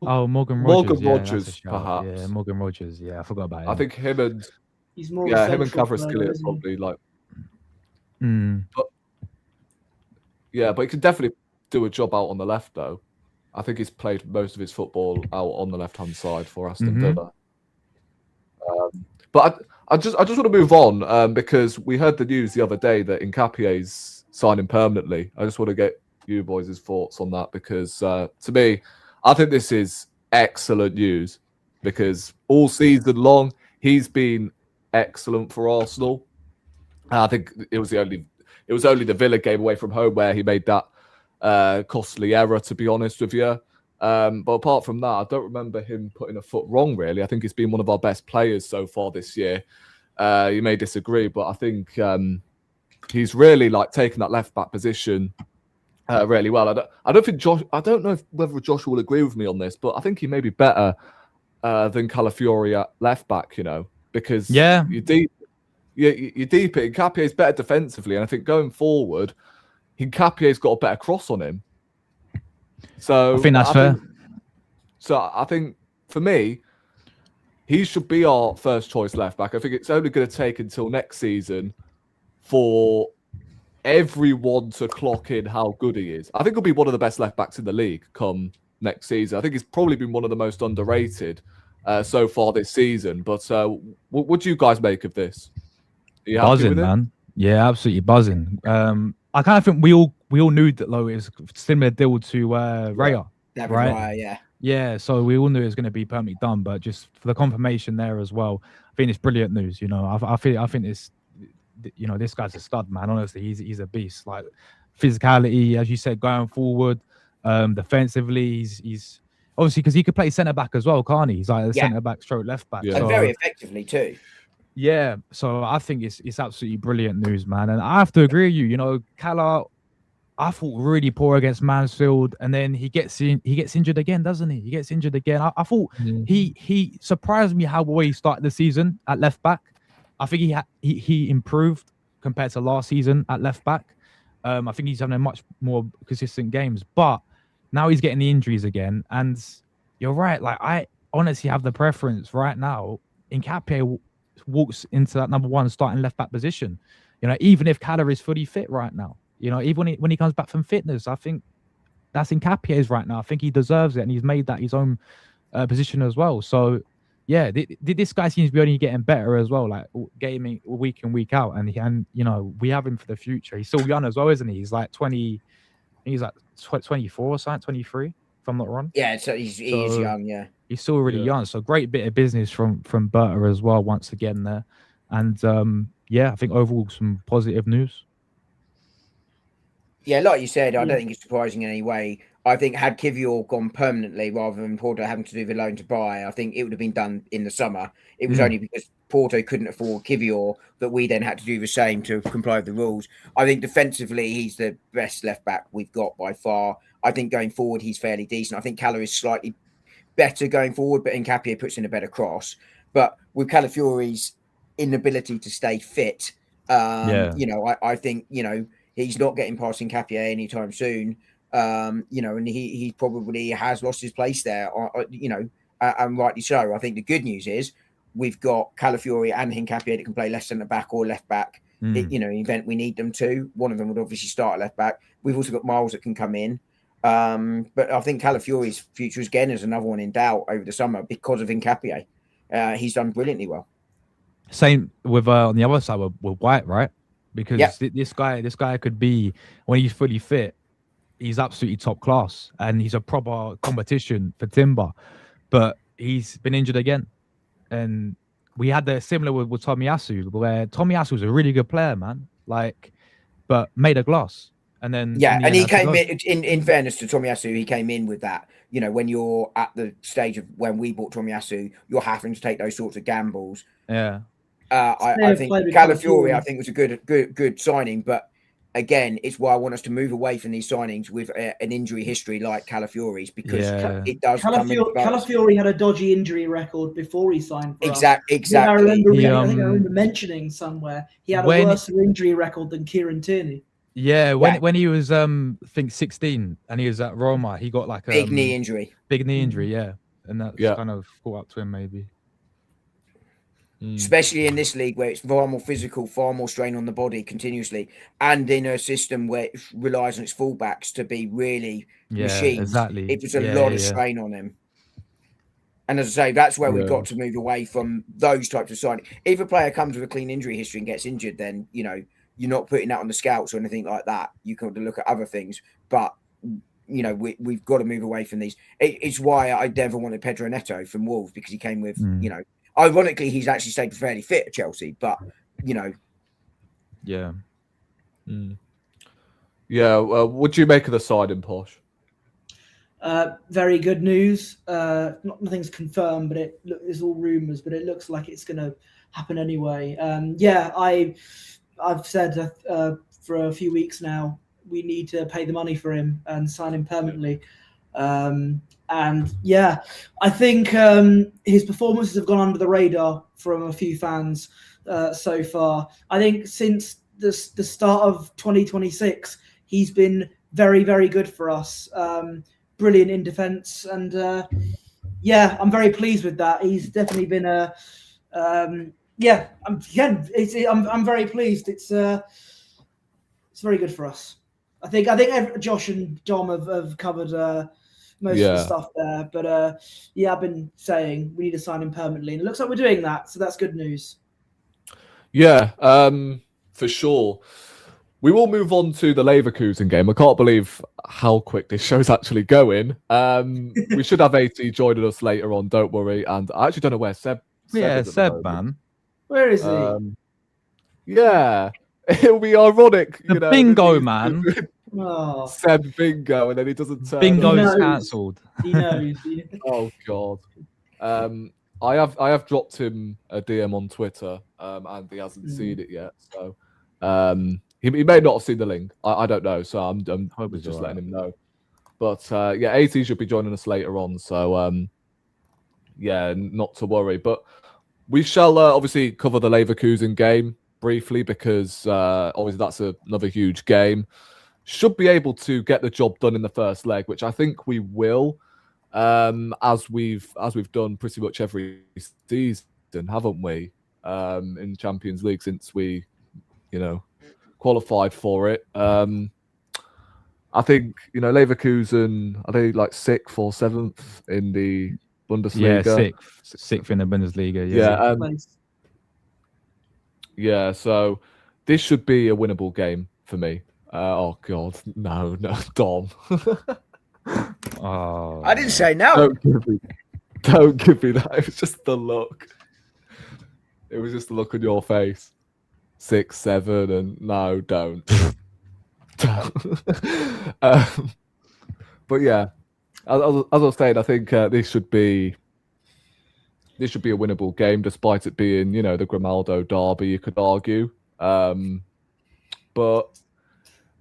Oh, Morgan Morgan Rogers. Yeah, that's a Rogers, shout. perhaps. Yeah, Morgan Rogers. Yeah, I forgot about him. I think him and He's more him and central player, Kvaratskhelia isn't he? probably like. Mm. Yeah, but he can definitely do a job out on the left though. I think he's played most of his football out on the left-hand side for Aston Mhm. Villa. But I just want to move on because we heard the news the other day that Nkapie's signing permanently. I just want to get you boys' thoughts on that because to me, I think this is excellent news because all season long he's been excellent for Arsenal. And I think it was only the Villa game away from home where he made that costly error, to be honest with you. But apart from that, I don't remember him putting a foot wrong, really. I think he's been one of our best players so far this year. You may disagree, but I think he's really taken that left-back position really well. I don't think Josh. I don't know whether Josh will agree with me on this, but I think he may be better than Calafiori at left-back, because you deep it. Nkapie is better defensively, and I think going forward, Nkapie's got a better cross on him. So I think that's fair. I think for me, he should be our first choice left back. I think it's only going to take until next season for everyone to clock in how good he is. I think he'll be one of the best left backs in the league come next season. I think he's probably been one of the most underrated so far this season. But what do you guys make of this? Are you happy Buzzing, with it? man. Yeah, absolutely buzzing. I kind of think we all knew that though it was a similar deal to Raya. David Right. Raya, yeah. Yeah, so we all knew it was going to be permanently done, but just for the confirmation there as well, I think it's brilliant news. I think it's, this guy's a stud, man. Honestly, he's a beast. Like physicality, as you said, going forward, defensively, he's obviously because he could play centre back as well, can't he? He's like a Yeah. centre back, stroke left back. Yeah. And So, very effectively too. yeah, so I think it's absolutely brilliant news, man. And I have to agree with you. Cala, I thought really poor against Mansfield, and then he gets injured again, doesn't he? He gets injured again. I thought he surprised me how well he started the season at left back. I think he improved compared to last season at left back. I think he's having a much more consistent games, but now he's getting the injuries again. And you're right. Like I honestly have the preference right now. Nkapie walks into that number one starting left back position. Even if Cala is fully fit right now. Even when he comes back from fitness, I think that's Nkapie's right now. I think he deserves it, and he's made that his own position as well. So, yeah, this guy seems to be only getting better as well, like gaming week in, week out. And we have him for the future. He's still young as well, isn't he? He's like 20, he's like 24 or something, 23, if I'm not wrong. Yeah, so he is young, yeah. He's still really Yeah. young. So great bit of business from Berta as well, once again there. And I think overall some positive news. Yeah, like you said, I don't think it's surprising in any way. I think had Kivior gone permanently rather than Porto having to do the loan to buy, I think it would have been done in the summer. It was only because Porto couldn't afford Kivior that we then had to do the same to comply with the rules. I think defensively, he's the best left back we've got by far. I think going forward, he's fairly decent. I think Cala is slightly better going forward, but Nkapie puts in a better cross. But with Calafiori's inability to stay fit, I think, he's not getting past Nkapie anytime soon. You know, and he probably has lost his place there. You know, and rightly so. I think the good news is we've got Calafiori and Hincapié that can play left centre back or left back. You know, in the event we need them to. One of them would obviously start at left back. We've also got Miles that can come in. But I think Calafiori's future again is another one in doubt over the summer because of Hincapié. He's done brilliantly well. Same with on the other side with White, right? Because this guy could be, when he's fully fit, he's absolutely top class and he's a proper competition for Timber. But he's been injured again, and we had the similar with Tomiyasu, where Tomiyasu was a really good player, man. Like, but made a glass. And then and he came in fairness to Tomiyasu, he came in with that. You know, when you're at the stage of when we bought Tomiyasu, you're having to take those sorts of gambles. Yeah. I think Calafiori, I think, was a good signing, but again, it's why I want us to move away from these signings with an injury history like Calafiori's, because it does. Calafiori had a dodgy injury record before he signed. For exactly. I remember mentioning somewhere he had a worse injury record than Kieran Tierney. Yeah, when he was I think 16 and he was at Roma, he got like a big knee injury. Yeah, and that's kind of caught up to him maybe. Especially in this league where it's far more physical, far more strain on the body continuously, and in a system where it relies on its fullbacks to be really machines. Exactly. It was a lot of strain on him. And as I say, that's where we've got to move away from those types of signings. If a player comes with a clean injury history and gets injured, then, you know, you're not putting that on the scouts or anything like that. You can look at other things. But, you know, we've got to move away from these. It's why I never wanted Pedro Neto from Wolves, because he came with, you know, ironically, he's actually stayed fairly fit at Chelsea, but, you know. Yeah. Yeah. What do you make of the signing, Posh? Very good news. Nothing's confirmed, but it's all rumours, but it looks like it's going to happen anyway. I've said for a few weeks now, we need to pay the money for him and sign him permanently. And yeah, I think his performances have gone under the radar from a few fans so far. I think since the start of 2026, he's been very, very good for us. Brilliant in defence, and I'm very pleased with that. He's definitely been I'm very pleased. It's very good for us. I think Josh and Dom have covered most of the stuff there, but I've been saying we need to sign him permanently, and it looks like we're doing that, so that's good news. Yeah, for sure. We will move on to the Leverkusen game. I can't believe how quick this show's actually going. We should have AT joining us later on, don't worry. And I actually don't know where Seb is, man. Where is he? Yeah, it'll be ironic. The bingo, man. Seb bingo, and then he doesn't turn. Bingo is cancelled. He knows. Oh God. I have dropped him a DM on Twitter, and he hasn't seen it yet. So he may not have seen the link. I don't know. So I'm just letting him know. But AT should be joining us later on. So not to worry. But we shall obviously cover the Leverkusen game briefly, because obviously that's another huge game. Should be able to get the job done in the first leg, which I think we will, as we've done pretty much every season, haven't we? In Champions League since we, qualified for it. I think Leverkusen, are they like 6th or 7th in the Bundesliga? Yeah, sixth in the Bundesliga. So this should be a winnable game for me. Oh God, no, Dom. I didn't say no. Don't give me that. It was just the look. It was just the look on your face. 6, 7, and no, don't. But yeah, as I was saying, I think this should be a winnable game, despite it being, the Grimaldo derby. You could argue, but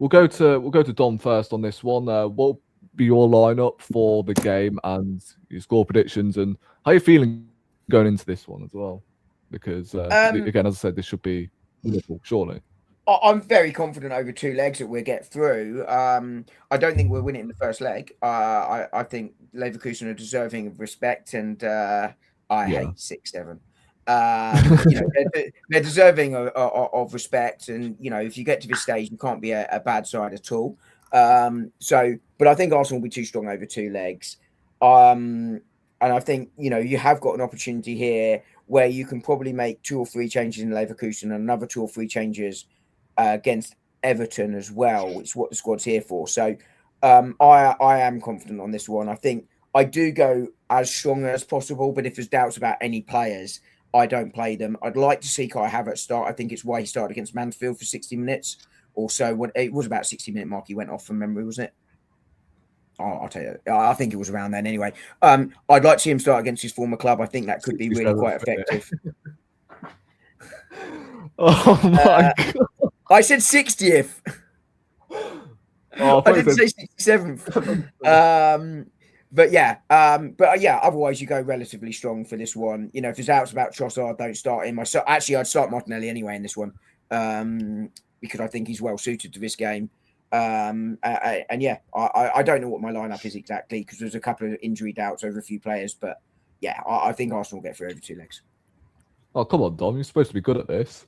we'll go to Dom first on this one. What will be your lineup for the game and your score predictions, and how are you feeling going into this one as well? Because again, as I said, this should be winnable, surely. I'm very confident over 2 legs that we'll get through. I don't think we'll win it in the first leg. I think Leverkusen are deserving of respect, and I hate 6-7. They're deserving of respect, and if you get to this stage, you can't be a bad side at all. But I think Arsenal will be too strong over 2 legs. And I think you have got an opportunity here where you can probably make 2 or 3 changes in Leverkusen and another 2 or 3 changes against Everton as well, which is what the squad's here for. So I am confident on this one. I think I do go as strong as possible, but if there's doubts about any players, I don't play them. I'd like to see Kai Havertz start. I think it's why he started against Mansfield for 60 minutes. Also, when it was about 60-minute mark, he went off from memory, wasn't it? I'll tell you. I think it was around then anyway. I'd like to see him start against his former club. I think that could be really quite effective. Oh my God. I said 60th. I didn't say 67th. But yeah, otherwise you go relatively strong for this one. If there's doubts about Trossard, don't start him. I'd start Martinelli anyway in this one, because I think he's well suited to this game. I don't know what my lineup is exactly because there's a couple of injury doubts over a few players, but yeah, I think Arsenal will get through over 2 legs. Oh, come on, Dom. You're supposed to be good at this.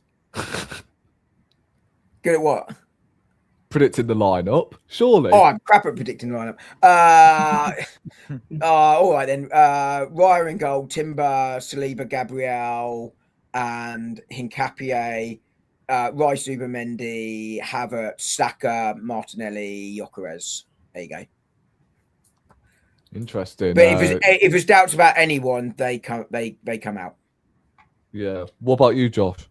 Good at what? Predicting the lineup, surely. Oh, I'm crap at predicting the lineup. All right then. Raya in goal, Timber, Saliba, Gabriel, and Hincapié. Rice, Zubimendi, Havertz, Saka, Martinelli, Gyökeres. There you go. Interesting. But if there's doubts about anyone, they come out. Yeah. What about you, Josh?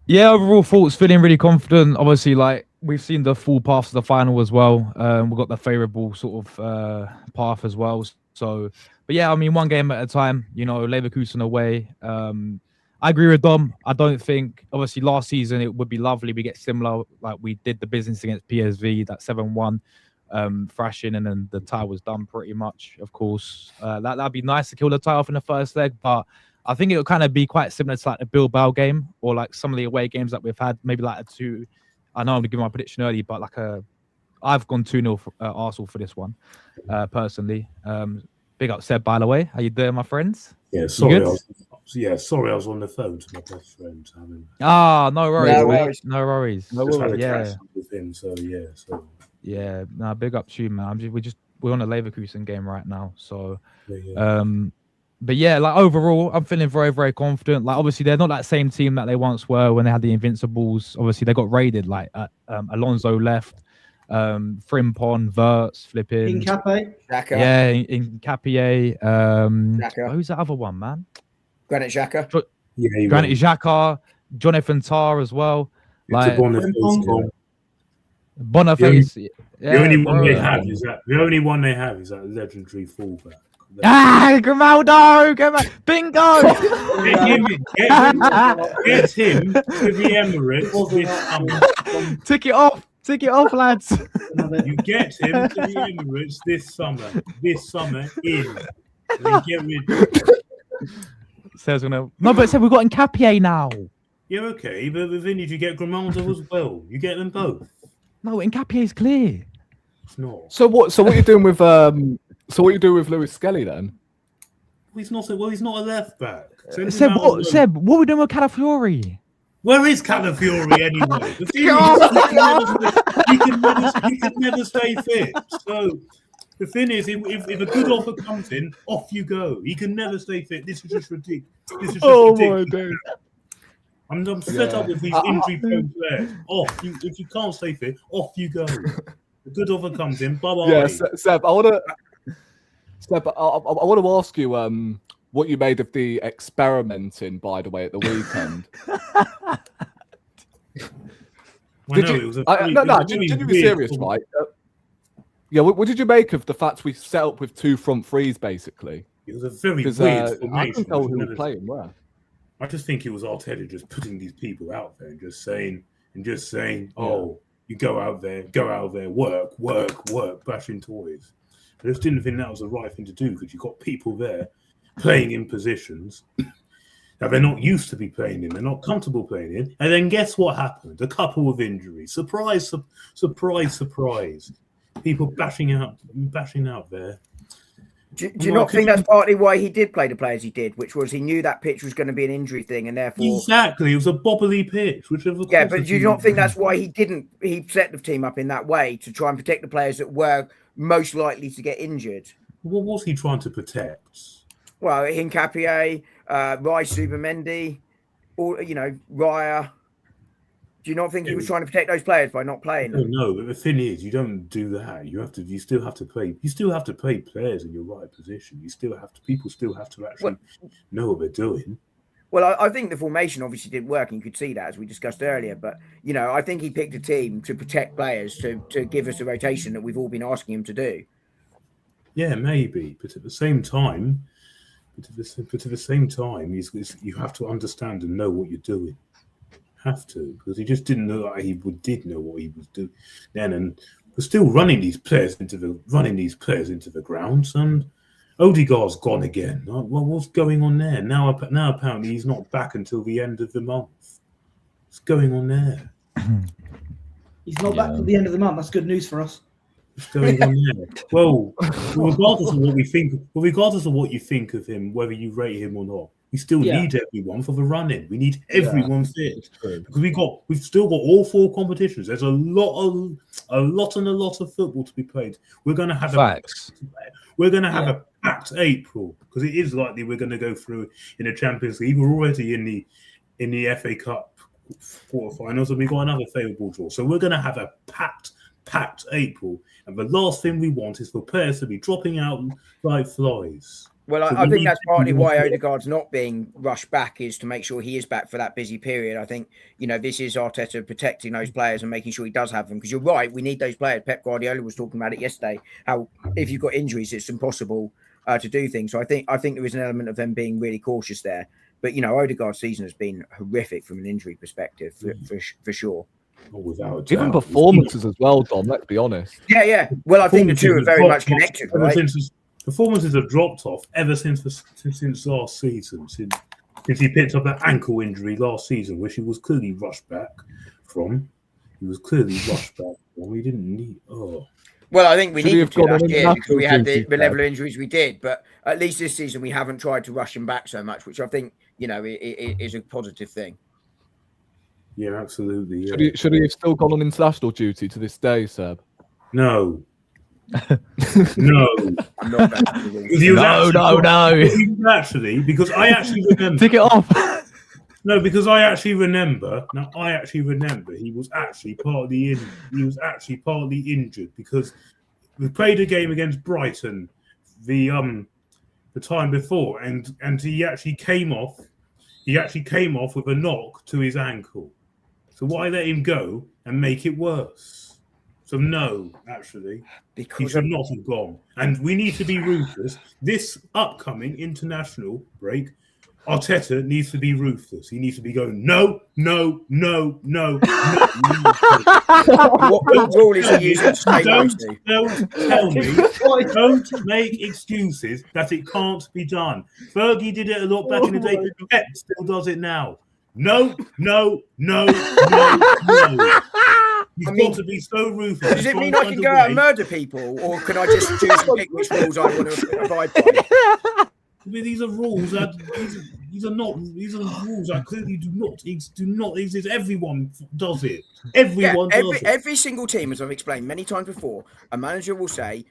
Yeah, overall thoughts, feeling really confident. Obviously, like we've seen the full path to the final as well. We've got the favourable sort of path as well. So, but yeah, I mean, one game at a time. Leverkusen away. I agree with Dom. I don't think, obviously, last season it would be lovely. We get similar, like we did the business against PSV, that 7-1 thrashing, and then the tie was done pretty much. Of course, that'd be nice to kill the tie off in the first leg, but I think it would kind of be quite similar to like the Bilbao game or like some of the away games that we've had. Maybe like a 2. I know I'm going to give my prediction early, but I've gone 2-0 for Arsenal for this one, personally. Big up Seb, by the way. How you doing, my friends? Yeah, sorry. I was on the phone to my best friend. No worries. No worries. No worries. Yeah. With him, so yeah. Yeah, big up to you, man. We're on a Leverkusen game right now, so yeah. But yeah, like overall, I'm feeling very, very confident. Like obviously, they're not that same team that they once were when they had the Invincibles. Obviously, they got raided. Like Alonso left, Frimpong, Verts, flipping. Hincapié. Xhaka. Yeah, Hincapié. Xhaka. Who's the other one, man? Granit Xhaka. Granit Xhaka, Jonathan Tah as well. Like Boniface. The only one they have is that legendary fullback. Grimaldo! Bingo! Get him to the Emirates this summer. Tick it off, lads. You get him to the Emirates this summer in. Then get rid. Says no, but we've got Hincapié now. Yeah, okay, but then if you get Grimaldo as well, you get them both. No, Hincapié's clear. It's not. So what are you doing with Lewis Skelly then? He's not a left back. Seb, what are we doing with Calafiori? Where is Calafiori anyway? The thing is, he can never stay fit. So the thing is, if a good offer comes in, off you go. He can never stay fit. This is just ridiculous. My days. I'm fed up with these injury-prone players. If you can't stay fit, off you go. A good offer comes in. Bye bye. Yeah, Seb, I want to ask you what you made of the experimenting, by the way, at the weekend. Did you be serious, right? What did you make of the fact we set up with 2 front threes, basically? It was a very weird formation. I couldn't tell who was playing where. I just think it was Arteta just putting these people out there and just saying, oh, you go out there, work, bashing toys. I just didn't think that was the right thing to do because you've got people there playing in positions that they're not used to be playing in, they're not comfortable playing in. And then guess what happened? A couple of injuries. Surprise, surprise, surprise. People bashing out there. Do you not think that's partly why he did play the players he did, which was he knew that pitch was going to be an injury thing, and therefore exactly it was a bobbly pitch. But do you not think that's why he set the team up in that way to try and protect the players that were most likely to get injured? What was he trying to protect? Well, Hincapié, Rice, Zubimendi, or Raya. Do you not think he was trying to protect those players by not playing them? No, but the thing is, you don't do that. You still have to play. You still have to play players in your right position. People still have to actually know what they're doing. Well, I think the formation obviously didn't work, and you could see that as we discussed earlier. But I think he picked a team to protect players, to give us the rotation that we've all been asking him to do. Yeah, maybe, but at the same time, you have to understand and know what you're doing. Have to, because he just didn't know that he did know what he was doing then, and we're still running these players into the grounds. And Odegaard's gone again. What's going on there now? Apparently he's not back until the end of the month. What's going on there? He's not back till the end of the month. That's good news for us. What's going on there? Well, regardless of what you think of him, whether you rate him or not, we still need everyone for the run-in. We need everyone fit because we've still got all 4 competitions. There's a lot of football to be played. We're going to have a packed April because it is likely we're going to go through in the Champions League. We're already in the FA Cup quarterfinals, and we've got another favourable draw. So we're going to have a packed April, and the last thing we want is for players to be dropping out like flies. Well, I think that's partly why Odegaard's not being rushed back, is to make sure he is back for that busy period. I think, this is Arteta protecting those players and making sure he does have them. Because you're right, we need those players. Pep Guardiola was talking about it yesterday, how if you've got injuries, it's impossible to do things. So I think there is an element of them being really cautious there. But, Odegaard's season has been horrific from an injury perspective, for sure. Oh, without even performances as well, Dom, let's be honest. Yeah. Well, I think the two are very much connected, right? Performances have dropped off ever since last season, since he picked up that ankle injury last season, which he was clearly rushed back from. We didn't need. Oh. Well, I think we needed to last year because we had the level of injuries we did, but at least this season we haven't tried to rush him back so much, which I think is a positive thing. Yeah, absolutely. Yeah. Should he have still gone on international duty to this day, Seb? No. No. I'm not No. Actually, because I actually remember. Tick it off. No, because I actually remember. He was actually partly injured because we played a game against Brighton the time before, and he actually came off. He actually came off with a knock to his ankle. So why let him go and make it worse? So no, actually, because he should not have gone. And we need to be ruthless. This upcoming international break, Arteta needs to be ruthless. He needs to be going, no. What rule is he using to say no to? Don't tell me. Don't make excuses that it can't be done. Fergie did it a lot back in the day. Pep still does it now. No. You've got to be so ruthless. Does it mean I can go out and murder people, or can I just choose to pick which rules I want to abide by? These are rules these are rules that clearly do not exist. Everyone does it. Everyone does it. Every single team, as I've explained many times before, a manager will say,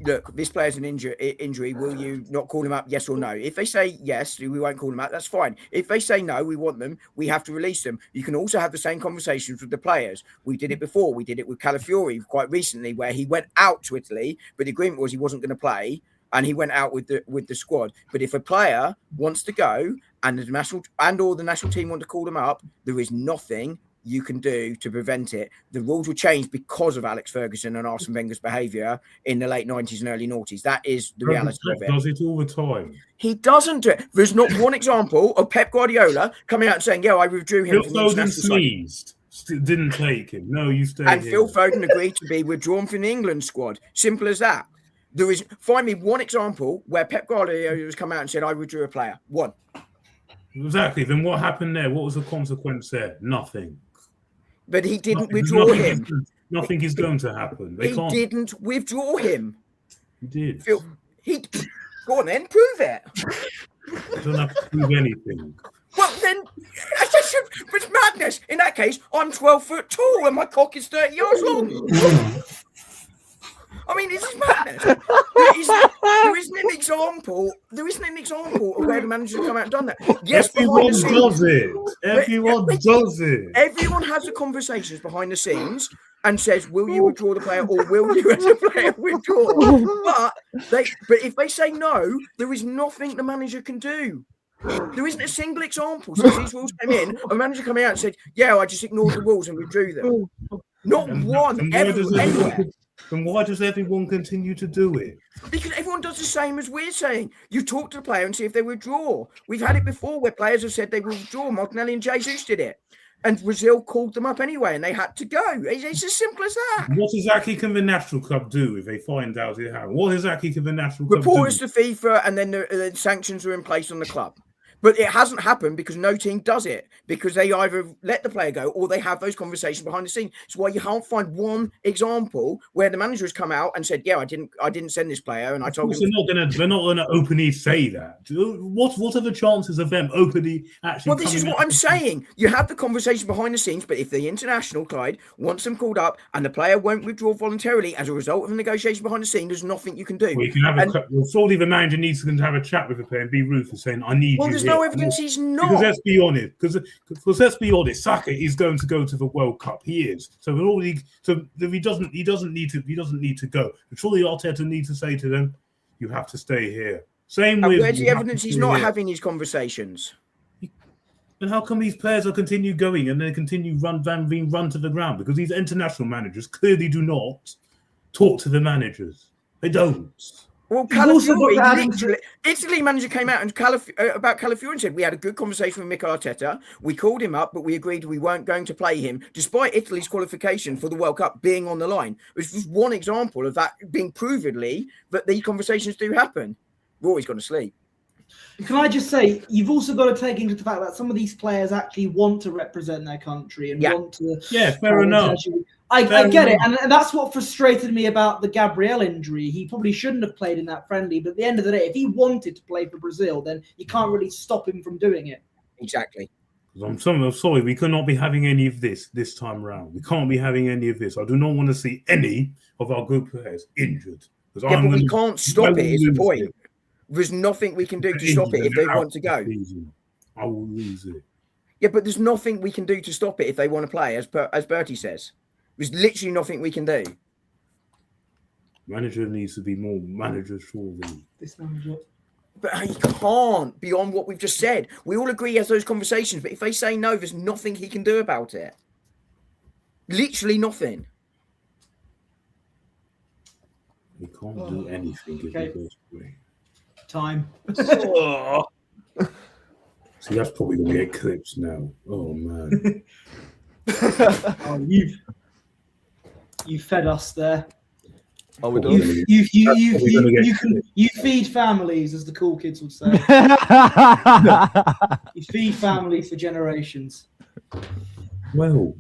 look, this player's an injury. Will you not call him up? Yes or no? If they say yes, we won't call him up. That's fine. If they say no, we want them. We have to release them. You can also have the same conversations with the players. We did it before. We did it with Calafiori quite recently, where he went out to Italy, but the agreement was he wasn't going to play, and he went out with the squad. But if a player wants to go and the national team want to call them up, there is nothing you can do to prevent it. The rules were changed because of Alex Ferguson and Arsene Wenger's behaviour in the late 90s and early noughties. That is the reality of it. Does it all the time. He doesn't do it. There's not one example of Pep Guardiola coming out and saying, I withdrew him from the international sneezed. Didn't take him. No, you stayed And here. Phil Foden agreed to be withdrawn from the England squad. Simple as that. Find me one example where Pep Guardiola has come out and said, I withdrew a player. One. Exactly. Then what happened there? What was the consequence there? Nothing. But he didn't withdraw him. Nothing is going to happen. He didn't withdraw him. He did. Phil, go on then, prove it. I don't have to prove anything. Well, then, it's madness. In that case, I'm 12 foot tall and my cock is 30 yards long. I mean, this is madness. There isn't an example. There isn't an example of where the manager come out and done that. Yes, everyone does it. Everyone does it. Everyone has the conversations behind the scenes and says, "Will you withdraw the player, or will you, as a player, withdraw?" But if they say no, there is nothing the manager can do. There isn't a single example since these rules came in. A manager coming out and said, "Yeah, I just ignored the rules and withdrew them." Not one ever. Then why does everyone continue to do it? Because everyone does the same as we're saying. You talk to the player and see if they withdraw. We've had it before where players have said they will withdraw. Martinelli and Jesus did it. And Brazil called them up anyway and they had to go. It's as simple as that. What exactly can the national club do if they find out it happened? What exactly can the national club do? Report us to FIFA and then the sanctions are in place on the club. But it hasn't happened because no team does it, because they either let the player go or they have those conversations behind the scenes. It's why you can't find one example where the manager has come out and said, "Yeah, I didn't send this player," and I told him. They're not gonna openly say that. What are the chances of them openly actually? Well, this is what I'm saying. You have the conversation behind the scenes, but if the international, Clyde, wants them called up and the player won't withdraw voluntarily as a result of the negotiation behind the scene, there's nothing you can do. Well, you can have surely the manager needs to have a chat with the player and be ruthless, saying, "I need you." Well, there's no evidence he's not. Because let's be honest. Because let's be honest. Saka is going to go to the World Cup. He is. So he doesn't need to go. But surely Arteta needs to say to them, "You have to stay here." Same with. Where's the evidence he's not having these conversations? And how come these players will continue going and they continue being run to the ground? Because these international managers clearly do not talk to the managers. They don't. Well, Calafiori, Italy manager came out and about Calafiori and said, "We had a good conversation with Mikel Arteta. We called him up, but we agreed we weren't going to play him, despite Italy's qualification for the World Cup being on the line." It was one example of that being provenly that these conversations do happen. Rory's gone to sleep. Can I just say, you've also got to take into the fact that some of these players actually want to represent their country and want to. Yeah, fair enough. I get it, and that's what frustrated me about the Gabriel injury. He probably shouldn't have played in that friendly, but at the end of the day, if he wanted to play for Brazil, then you can't really stop him from doing it. Exactly. I'm sorry, we cannot be having any of this time around. We can't be having any of this. I do not want to see any of our good players injured. Yeah, but we can't stop it, is the point. There's nothing we can do to stop it if they want to go. I will lose it. Yeah, but there's nothing we can do to stop it if they want to play, as Bertie says. There's literally nothing we can do. Manager needs to be more manager, surely. This manager. But he can't, beyond what we've just said. We all agree he has those conversations, but if they say no, there's nothing he can do about it. Literally nothing. He can't do anything if he goes away. Time. See, that's probably going to get clips now. Oh, man. You fed us there. Are we done? You feed families, as the cool kids would say. You feed families for generations. Well.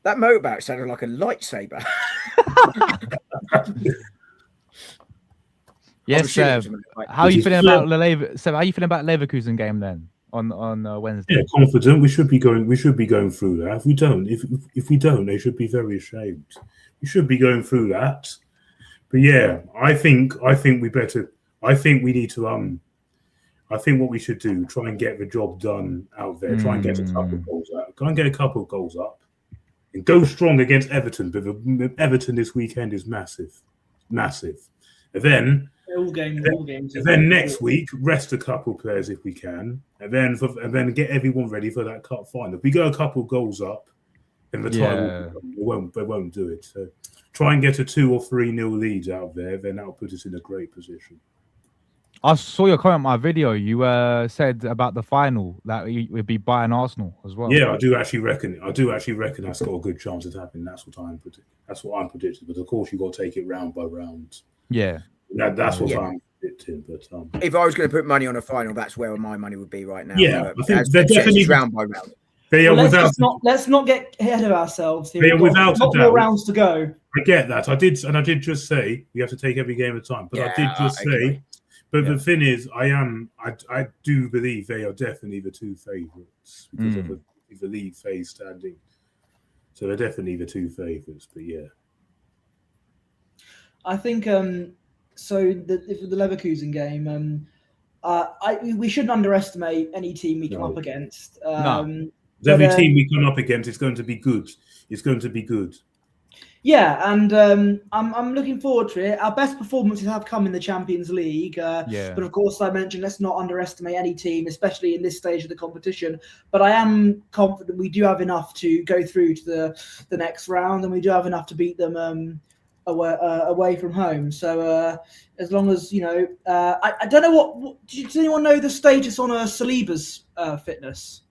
That motorbike sounded like a lightsaber. Yes, Seb. How are you feeling about the Leverkusen game then on Wednesday? Yeah, confident. We should be going through that. If we don't, they should be very ashamed. We should be going through that. But yeah, I think we better. I think we need to. I think what we should do, try and get the job done out there. Try and get a couple of goals out. Try and get a couple of goals up. And go strong against Everton, but Everton this weekend is massive. And then all games. And then next week, rest a couple players if we can, and then get everyone ready for that cup final. If we go a couple goals up, then the time they won't do it. So try and get a 2 or 3-0 lead out there. Then that'll put us in a great position. I saw your comment on my video. You said about the final that it would be Bayern Arsenal as well. Yeah, I do actually reckon that's got a good chance of happening. That's what I'm predicting. But of course, you've got to take it round by round. Yeah. That's what I'm predicting. But if I was going to put money on a final, that's where my money would be right now. Yeah, I think they're definitely round by round. They are let's not get ahead of ourselves. They are without a doubt. More rounds to go. I get that. I did just say we have to take every game at a time. But I did just say. But the thing is, I do believe they are definitely the two favourites because of the league phase standing. So they're definitely the two favourites. But yeah, I think so. The Leverkusen game, we shouldn't underestimate any team we come up against. Every team we come up against is going to be good. It's going to be good. Yeah, and I'm looking forward to it. Our best performances have come in the Champions League. But of course, I mentioned let's not underestimate any team, especially in this stage of the competition. But I am confident we do have enough to go through to the next round, and we do have enough to beat them away from home. So as long as, I don't know what does anyone know the status on Saliba's fitness?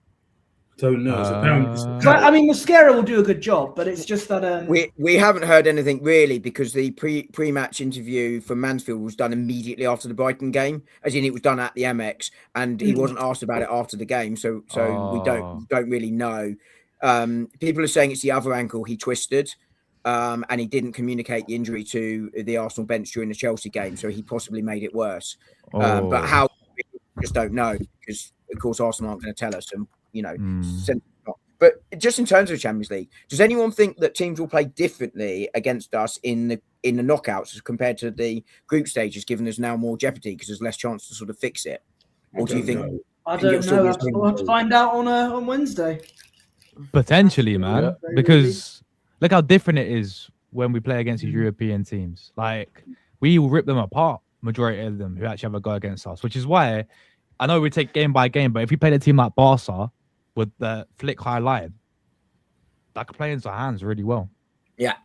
Don't know. I mean, Mosquera will do a good job, but it's just that we haven't heard anything really because the pre-match interview from Mansfield was done immediately after the Brighton game, as in it was done at the Amex, and he wasn't asked about it after the game, so we don't really know. People are saying it's the other ankle he twisted, and he didn't communicate the injury to the Arsenal bench during the Chelsea game, so he possibly made it worse. But how, we just don't know because of course Arsenal aren't going to tell us, and but just in terms of the Champions League, does anyone think that teams will play differently against us in the knockouts as compared to the group stages, given there's now more jeopardy because there's less chance to sort of fix it? Or do you think? I don't know. We'll have to find out on Wednesday. Potentially, man, because look how different it is when we play against these European teams. Like we will rip them apart, majority of them who actually have a go against us, which is why I know we take game by game, but if we played a team like Barca with the flick high line, that could play into our hands really well. I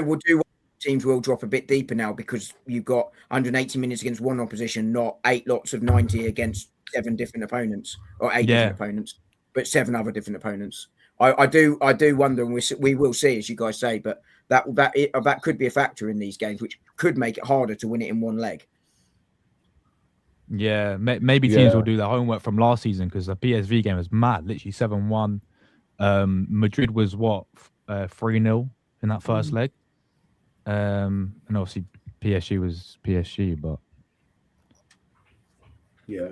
would do. Teams will drop a bit deeper now because you've got 180 minutes against one opposition, not 8 lots of 90 against 7 different opponents or 8 different opponents, but 7 other different opponents. I do wonder, and we will see, as you guys say, but that could be a factor in these games, which could make it harder to win it in one leg. Yeah, maybe teams will do their homework from last season because the PSV game was mad, literally 7-1. Madrid was 3-0 in that first leg, and obviously PSG was PSG, but I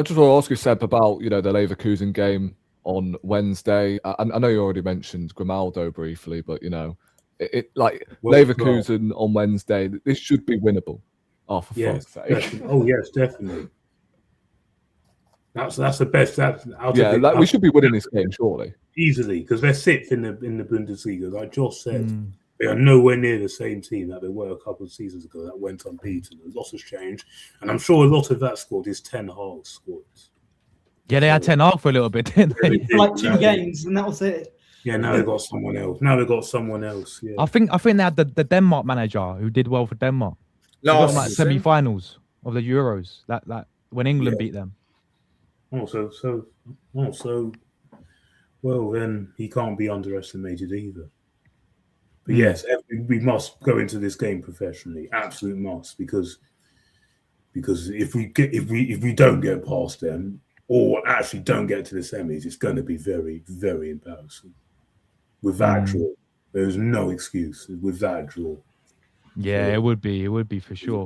just want to ask you, Seb, about the Leverkusen game on Wednesday. I know you already mentioned Grimaldo briefly, but Leverkusen on Wednesday, this should be winnable. Oh, for fuck's sake! Oh yes, definitely. That's the best. We should be winning this game surely, easily, because they're 6th in the Bundesliga. Like Josh said, they are nowhere near the same team that they were a couple of seasons ago that went unbeaten. A lot has changed, and I'm sure a lot of that squad is Ten Hag's squad. Yeah, they had Ten Hag for a little bit, didn't they? Like 2 games, and that was it. Yeah, now they've got someone else. Yeah. I think they had the Denmark manager who did well for Denmark. Like semi-finals of the Euros. That when England beat them. Well, then he can't be underestimated either. But yes, we must go into this game professionally, absolute must, because if we don't get past them or actually don't get to the semis, it's going to be very, very embarrassing. With that draw, there's no excuse with that draw. Yeah, it would be for sure.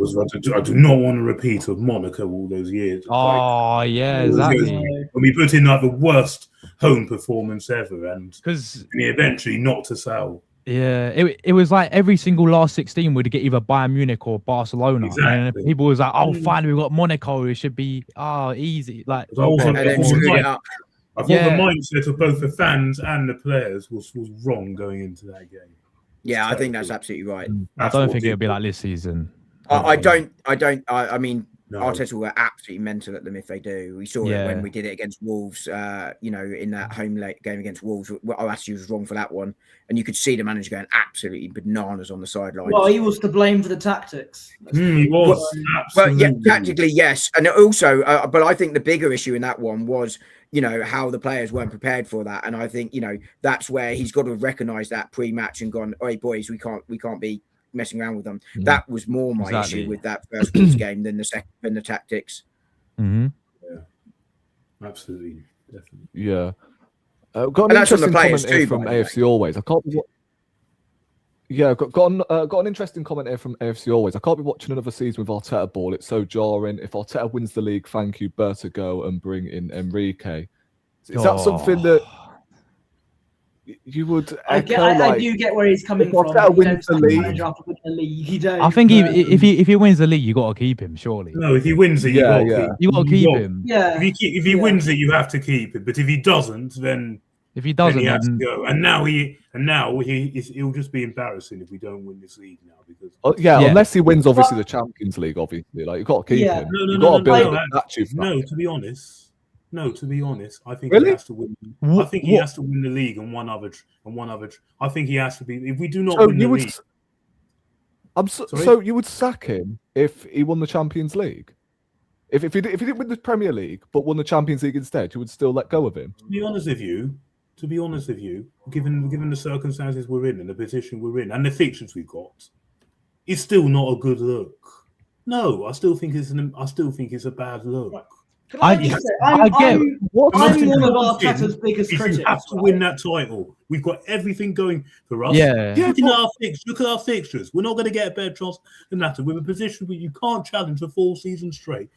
I do not want to repeat of Monaco all those years. Exactly. When we put in the worst home performance ever, and we eventually knocked us out. Yeah, it was like every single last 16 would get either Bayern Munich or Barcelona. Exactly. And people was like, "Oh, finally we got Monaco. It should be easy." Like, I thought the mindset of both the fans and the players was wrong going into that game. Yeah, I think that's absolutely right. I don't think it'll be like this season. I mean, Arteta will go absolutely mental at them if they do. We saw it when we did it against Wolves, in that home game against Wolves. Oasi was wrong for that one. And you could see the manager going absolutely bananas on the sidelines. Well, he was to blame for the tactics. He was. Well, yeah, tactically, yes. And also, but I think the bigger issue in that one was, how the players weren't prepared for that. And I think, that's where he's got to have recognised that pre-match and gone, "Oi, boys, we can't be messing around with them." That was more my issue with that first Wolves game than the tactics. Mm-hmm. Yeah, absolutely, definitely. Yeah, got an interesting comment here from AFC Always. I can't. Got an interesting comment here from AFC Always. I can't be watching another season with Arteta ball. It's so jarring. If Arteta wins the league, thank you, Berta go and bring in Enrique. Is that something that you would echo? I do get where he's coming from. Arteta wins the league. I think if he wins the league, you got to keep him. Surely. No, if he wins it, you got to keep him. Yeah. If he wins it, you have to keep it. But if he doesn't, then he has to go. And now it'll just be embarrassing if we don't win this league now because unless he wins obviously the Champions League, obviously you've got to keep him. No, to be honest, I think he has to win. I think he has to win the league and one other. I think he has to be. If we do not win the league, so you would sack him if he won the Champions League. If he didn't win the Premier League but won the Champions League instead, you would still let go of him. To be honest with you, given the circumstances we're in and the position we're in and the fixtures we've got, it's still not a good look. No, I still think it's a bad look. I'm one of Arteta's biggest critics. You have to win that title. We've got everything going for us. Look at our fixtures. We're not going to get a better chance than that. We're in a position where you can't challenge for 4 seasons straight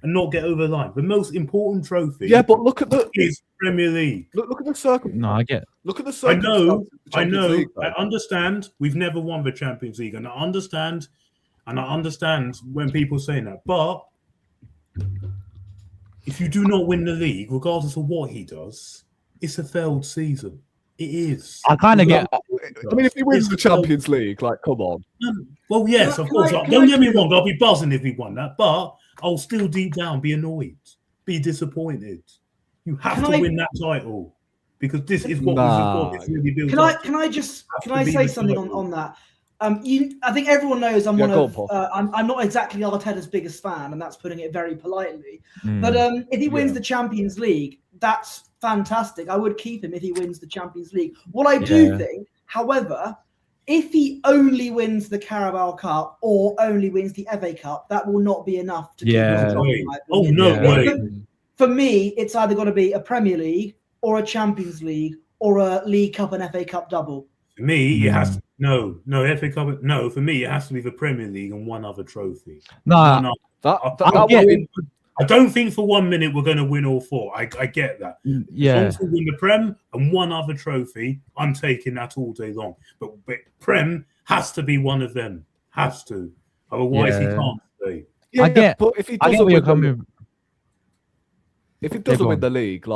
and not get over the line. The most important trophy. Yeah, but look at is Premier League. Look at the circumstances. No, I get. Look at the circumstances. I know. I understand. We've never won the Champions League, and I understand when people say that. But if you do not win the league, regardless of what he does, it's a failed season. It is. I kind of get. I mean, if he wins the Champions League, come on. Well, yes, of course. Don't get me wrong. I'll be buzzing if he won that, but I'll still deep down be annoyed, be disappointed. You have to win that title because this is what we've really built. Can I say something on that? I think everyone knows I'm I'm not exactly Arteta's biggest fan, and that's putting it very politely. But if he wins the Champions League, that's fantastic. I would keep him if he wins the Champions League. What I do think, however, if he only wins the Carabao Cup or only wins the FA Cup, that will not be enough to keep him. For me, it's either got to be a Premier League or a Champions League or a League Cup and FA Cup double. For me, it has to, FA Cup. No, for me, it has to be the Premier League and one other trophy. I don't think for 1 minute we're going to win all 4. I get that. Yeah. As long as we win the Prem and one other trophy, I'm taking that all day long. But Prem has to be one of them. Has to. Otherwise, he can't stay. Yeah, but if he doesn't win the league,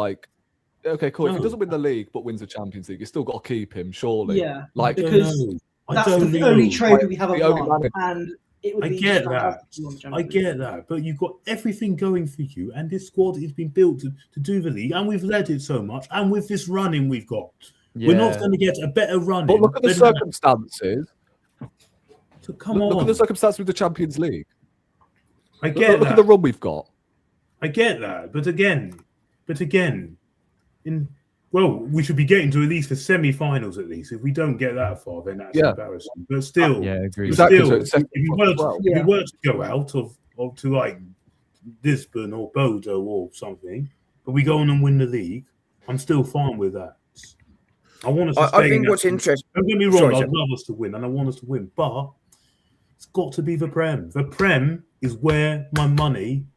okay, cool. If he doesn't win the league but wins the Champions League, you still got to keep him, surely. Yeah, because that's the only trophy we have on, and it would be. I get that, but you've got everything going for you, and this squad has been built to do the league, and we've led it so much, and with this running we've got, we're not going to get a better run. But look at the circumstances. So come on, look at the circumstances with the Champions League. I get that. Look at the run we've got. I get that, but again, we should be getting to at least the semi-finals at least. If we don't get that far, then that's embarrassing. But still, agree. Exactly. If we were to go out to like Lisbon or Bodo or something, but we go on and win the league, I'm still fine with that. I want us to stay. I think what's interesting. Don't get me wrong. I'd love us to win, and I want us to win, but it's got to be the Prem. The Prem is where my money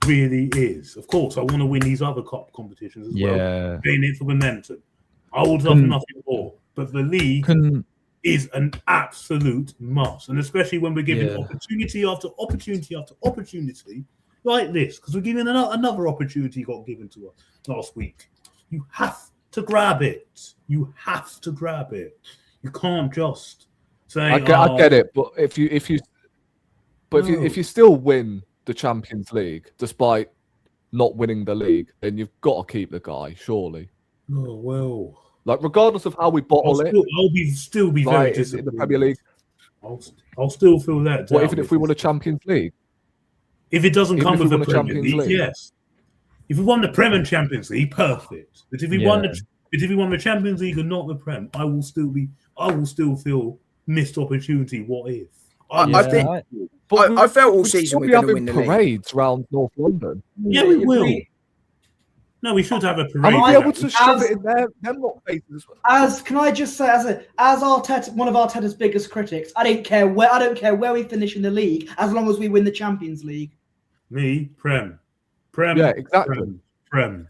really is. Of course, I want to win these other cup competitions as well. Gain it for momentum. I would love nothing more. But the league is an absolute must. And especially when we're giving opportunity after opportunity after opportunity like this, because we're giving another opportunity got given to us last week. You have to grab it. You have to grab it. You can't just say, I get it, but if you still win the Champions League despite not winning the league, then you've got to keep the guy, surely. Oh well. Like, regardless of how we bottle it, I'll still be very like, in disappointed the Premier League. I'll still feel that. What even if we won a Champions League? If it doesn't Even come if we with the won a Premier Champions League, League? yes. If we won the Prem and Champions League, perfect. But if we won the Champions League and not the Prem, I will still feel missed opportunity. What if? I think I felt all season we're going to win the league. Parades around North London. Yeah, we will. No, we should have a parade. Are we able to shove it in there? Them lot faces. Can I just say, as Arteta, one of Arteta's biggest critics, I don't care where we finish in the league, as long as we win the Champions League. Me, Prem. Yeah, exactly. Prem.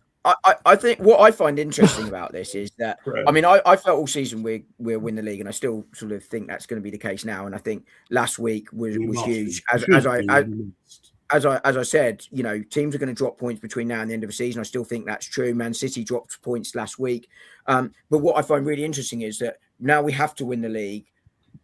I think what I find interesting about this is that I mean I felt all season we'll win the league, and I still sort of think that's going to be the case now. And I think last week was huge. As I said, you know, teams are going to drop points between now and the end of the season. I still think that's true. Man City dropped points last week, but what I find really interesting is that now we have to win the league.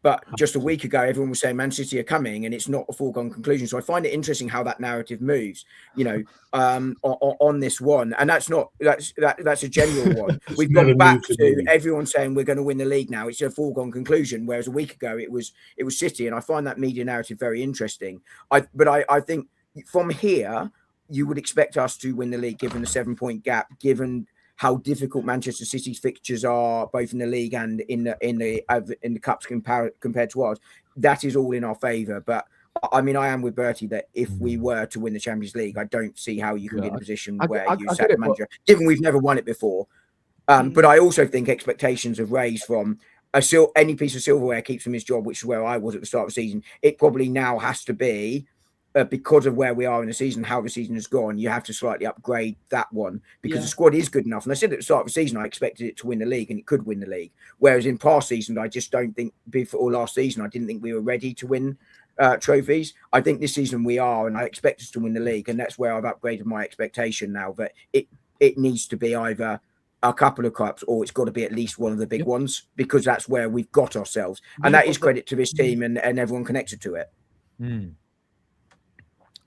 But just a week ago, everyone was saying Man City are coming, and it's not a foregone conclusion. So I find it interesting how that narrative moves, you know, on this one. And that's a general one. We've gone back to everyone saying we're going to win the league now. It's a foregone conclusion, whereas a week ago it was City, and I find that media narrative very interesting. But I think from here you would expect us to win the league, given the 7-point gap, given how difficult Manchester City's fixtures are, both in the league and in the cups compared to ours. That is all in our favour. But I mean, I am with Bertie that if we were to win the Champions League, I don't see how you can be in a position where you sack the manager, given we've never won it before. But I also think expectations have raised from any piece of silverware keeps him his job, which is where I was at the start of the season. It probably now has to be. Because of where we are in the season, how the season has gone, you have to slightly upgrade that one because the squad is good enough. And I said at the start of the season, I expected it to win the league, and it could win the league. Whereas in past seasons, I just don't think, before last season, I didn't think we were ready to win trophies. I think this season we are, and I expect us to win the league. And that's where I've upgraded my expectation now. That it needs to be either a couple of cups or it's got to be at least one of the big ones, because that's where we've got ourselves. And that is credit to this team and everyone connected to it.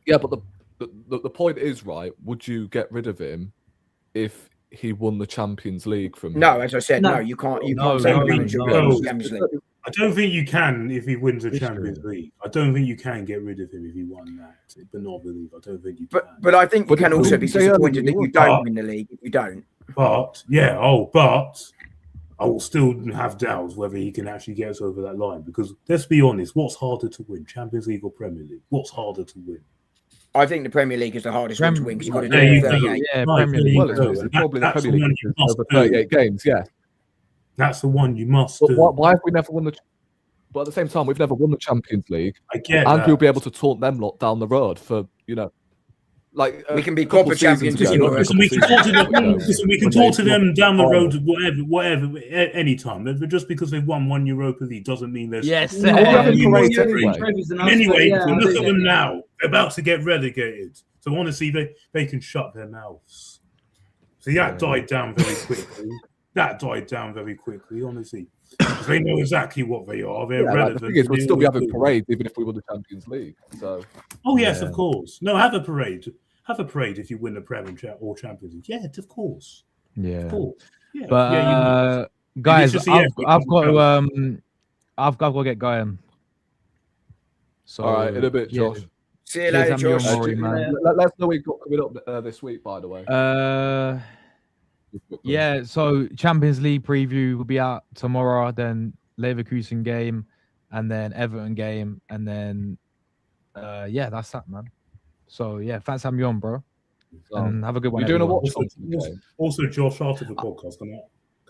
Yeah, but the point is, right, would you get rid of him if he won the Champions League from him? No, as I said, no, you can't say Champions League. I don't think you can if he wins the Champions League. I don't think you can get rid of him if he won that, but not the league. I don't think you can. But I think you can also be disappointed that you don't win the league if you don't. But I will still have doubts whether he can actually get us over that line, because let's be honest, what's harder to win, Champions League or Premier League? What's harder to win? I think the Premier League is the hardest one to win because you've got to do it 38. Yeah, Premier League. Well, it's probably the Premier League over 38 games, yeah. That's the one you must do. Why have we never won the... But at the same time, we've never won the Champions League. I get and that. we'll be able to taunt them lot down the road for, you know... Like we can be proper champions. We can talk to them down the road, whatever, anytime. But just because they've won one Europa League doesn't mean there's anyway. Anyway, look at them now. They're about to get relegated. So honestly, they can shut their mouths. So that died down very quickly. Honestly, they know exactly what they are. They're relevant. Like the thing is, we'd still be having parades even if we won the Champions League. So. Oh yes, of course. No, have a parade. Have a parade if you win the Prem or Champions League. Yeah, of course. Yeah. Of course. Yeah. But guys, I've got to get going. So all right, in a bit, Josh. See you later, Josh. Let's know what we've got coming up this week, by the way. Yeah, so Champions League preview will be out tomorrow, then Leverkusen game, and then Everton game, and then that's that, man. So yeah, thanks for having me on, bro. And have a good one. You're doing everyone. a watch. Also, Josh, after the podcast, can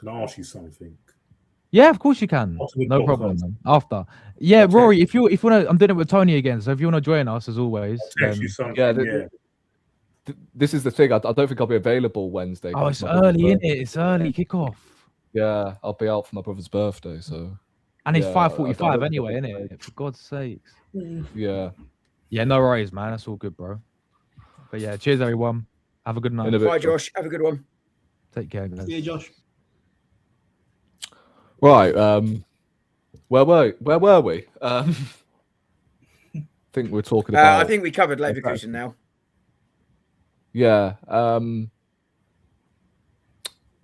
I ask you something? Yeah, of course you can. No problem, man. After. Yeah, okay. Rory, if you wanna, I'm doing it with Tony again. So if you wanna join us as always, this is the thing. I don't think I'll be available Wednesday. Oh, it's early, isn't it? It's early kickoff. Yeah, I'll be out for my brother's birthday, so. And it's 5:45 anyway, isn't it? For God's sakes. Yeah. Yeah, no worries, man. That's all good, bro. But yeah, cheers, everyone. Have a good night. Bye, Josh. Have a good one. Take care, guys. See you, Josh. Right. Where were we? think we're talking about. I think we covered Leverkusen now. Yeah.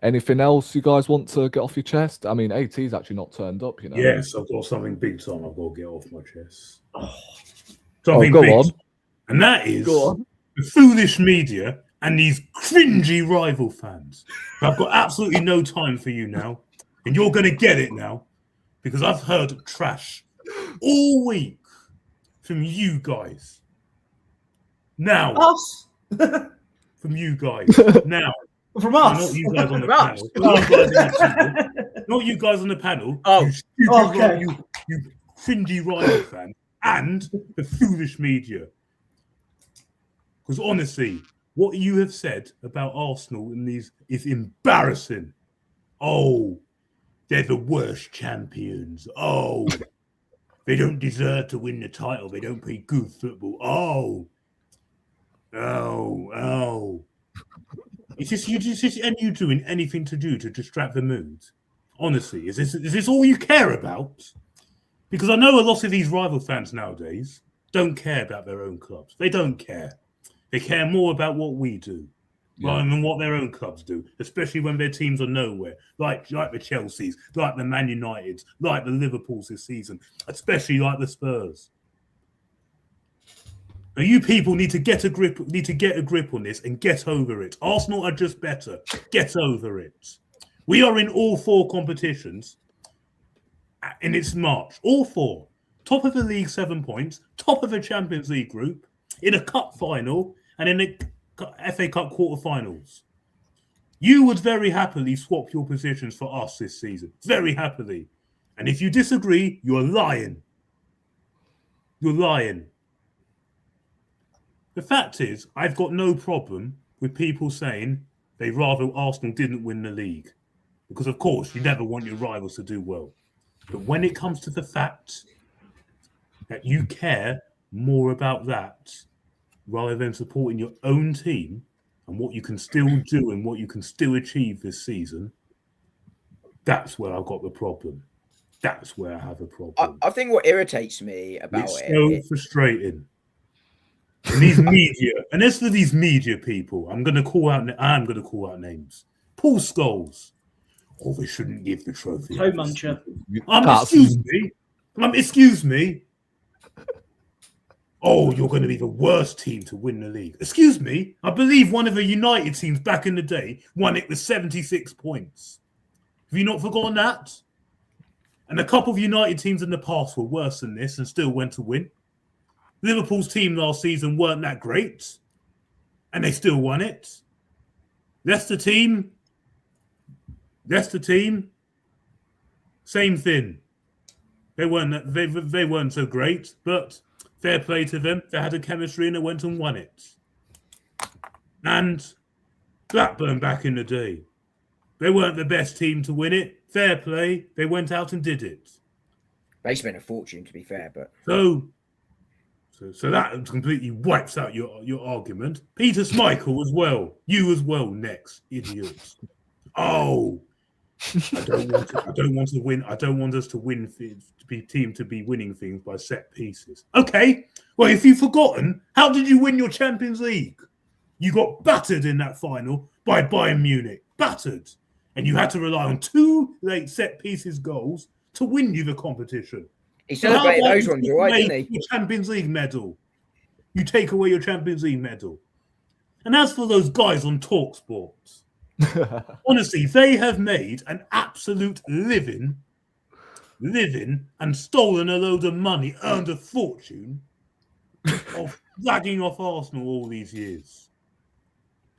Anything else you guys want to get off your chest? I mean, AT's actually not turned up, you know. Yes, I've got something big time I've got to get off my chest. Go Something on. And that is Go on. the foolish media and these cringy rival fans. I've got absolutely no time for you now, and you're going to get it now, because I've heard trash all week from you guys. Now, Us? from you guys. Now, From us? not you guys on the From us. panel. Not you guys on the panel. Not you guys on the panel. Oh. You stupid, Okay. you cringy rival fan, and the foolish media. Because honestly, what you have said about Arsenal in these is embarrassing. Oh, they're the worst champions. Oh, they don't deserve to win the title. They don't play good football. Oh. Is this and you doing anything to do to distract the mood? Honestly, is this all you care about? Because I know a lot of these rival fans nowadays don't care about their own clubs. They don't care. They care more about what we do rather than what their own clubs do, especially when their teams are nowhere, like the Chelseas, like the Man Uniteds, like the Liverpools this season, especially like the Spurs. Now, you people need to get a grip on this and get over it. Arsenal are just better. Get over it. We are in all 4 competitions, and it's March. All 4. Top of the league, 7 points. Top of the Champions League group, in a cup final, and in the FA Cup quarterfinals. You would very happily swap your positions for us this season. Very happily. And if you disagree, you're lying. You're lying. The fact is, I've got no problem with people saying they'd rather Arsenal didn't win the league. Because, of course, you never want your rivals to do well. But when it comes to the fact that you care more about that rather than supporting your own team and what you can still do and what you can still achieve this season, that's where I've got the problem. That's where I have a problem. I think what irritates me about it's so frustrating. And these media, and as for these media people, I'm going to call out names. Paul Scholes. Oh, they shouldn't give the trophy. Toe muncher. Excuse me. Oh, you're going to be the worst team to win the league. Excuse me. I believe one of the United teams back in the day won it with 76 points. Have you not forgotten that? And a couple of United teams in the past were worse than this and still went to win. Liverpool's team last season weren't that great, and they still won it. Leicester team. Same thing. They weren't so great, but fair play to them. They had a chemistry and they went and won it. And Blackburn back in the day, they weren't the best team to win it. Fair play. They went out and did it. They spent a fortune, to be fair, but So that completely wipes out your argument. Peter Schmeichel as well. You as well, next, idiots. Oh, I don't want to win. I don't want us to win to be winning things by set pieces. Okay. Well, if you've forgotten, how did you win your Champions League? You got battered in that final by Bayern Munich. Battered. And you had to rely on 2 late set pieces goals to win you the competition. He celebrated those ones, all right, didn't he? Your Champions League medal. You take away your Champions League medal. And as for those guys on TalkSport, honestly, they have made an absolute living and stolen a load of money, earned a fortune of lagging off Arsenal all these years.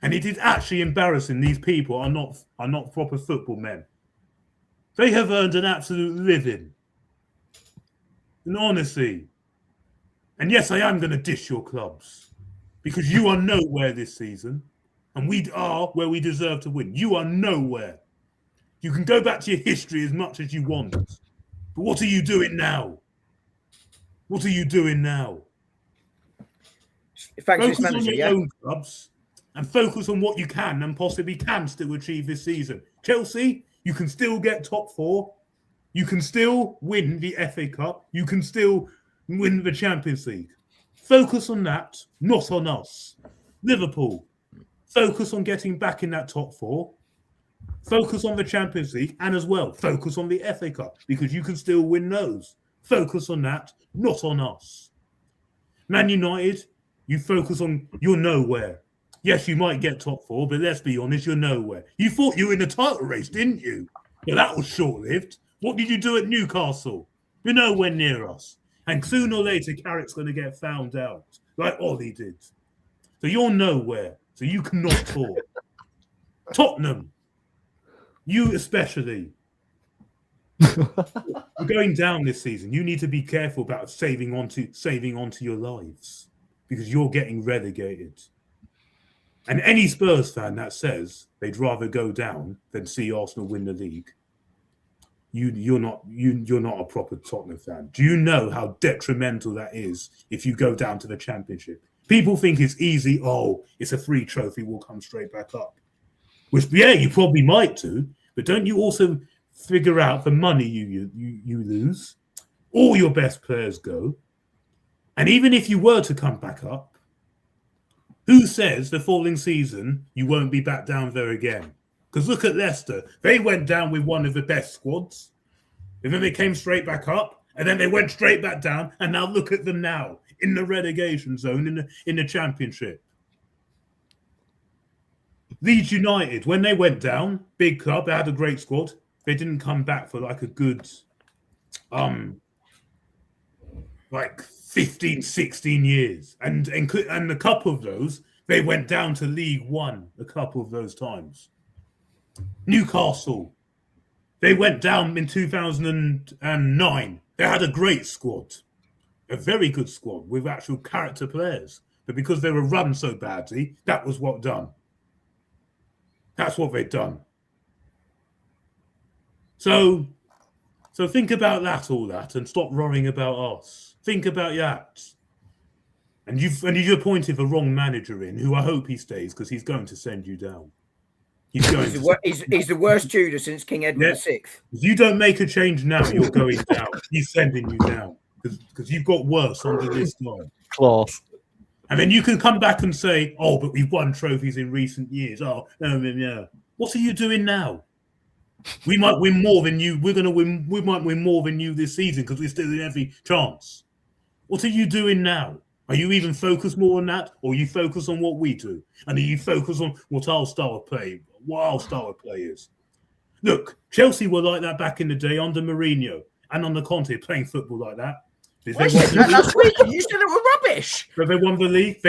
And it is actually embarrassing. These people are not proper football men. They have earned an absolute living. And honestly, and yes, I am going to dish your clubs because you are nowhere this season and we are where we deserve to win. You are nowhere. You can go back to your history as much as you want. But what are you doing now? What are you doing now? Focus on your own clubs and focus on what you can and possibly can still achieve this season. Chelsea, you can still get top 4. You can still win the FA Cup. You can still win the Champions League. Focus on that, not on us. Liverpool, focus on getting back in that top 4. Focus on the Champions League, and as well, focus on the FA Cup, because you can still win those. Focus on that, not on us. Man United, you focus on, you're nowhere. Yes, you might get top 4, but let's be honest, you're nowhere. You thought you were in the title race, didn't you? But that was short-lived. What did you do at Newcastle? You're nowhere near us. And sooner or later, Carrick's going to get found out, like Ollie did. So you're nowhere. So you cannot talk. Tottenham, you especially. We're going down this season. You need to be careful about saving onto your lives, because you're getting relegated. And any Spurs fan that says they'd rather go down than see Arsenal win the league, you're not a proper Tottenham fan. Do you know how detrimental that is if you go down to the Championship? People think it's easy. Oh, it's a free trophy. We'll come straight back up. Which, yeah, you probably might do. But don't you also figure out the money you lose? All your best players go. And even if you were to come back up, who says the following season you won't be back down there again? Because look at Leicester. They went down with one of the best squads. And then they came straight back up. And then they went straight back down. And now look at them now in the relegation zone in the Championship. Leeds United, when they went down, big club, they had a great squad. They didn't come back for like a good, like 15, 16 years. And a couple of those, they went down to League One a couple of those times. Newcastle, they went down in 2009. They had a great squad, a very good squad with actual character players. But because they were run so badly, that was what done. That's what they've done. So think about all that, and stop worrying about us. Think about that. And you've appointed the wrong manager in, who I hope he stays, because he's going to send you down. He's the worst Tudor since King Edward VI. If you don't make a change now, you're going down. He's sending you down because you've got worse under this guy. Class. And then you can come back and say, "Oh, but we've won trophies in recent years." Oh, no. What are you doing now? We might win more than you. We might win more than you this season because we're still in every chance. What are you doing now? Are you even focused more on that, or are you focused on what we do? And are you focused on what our style of play is? Look, Chelsea were like that back in the day under Mourinho and under Conte, playing football like that. Last week you said it were rubbish. But they won the league.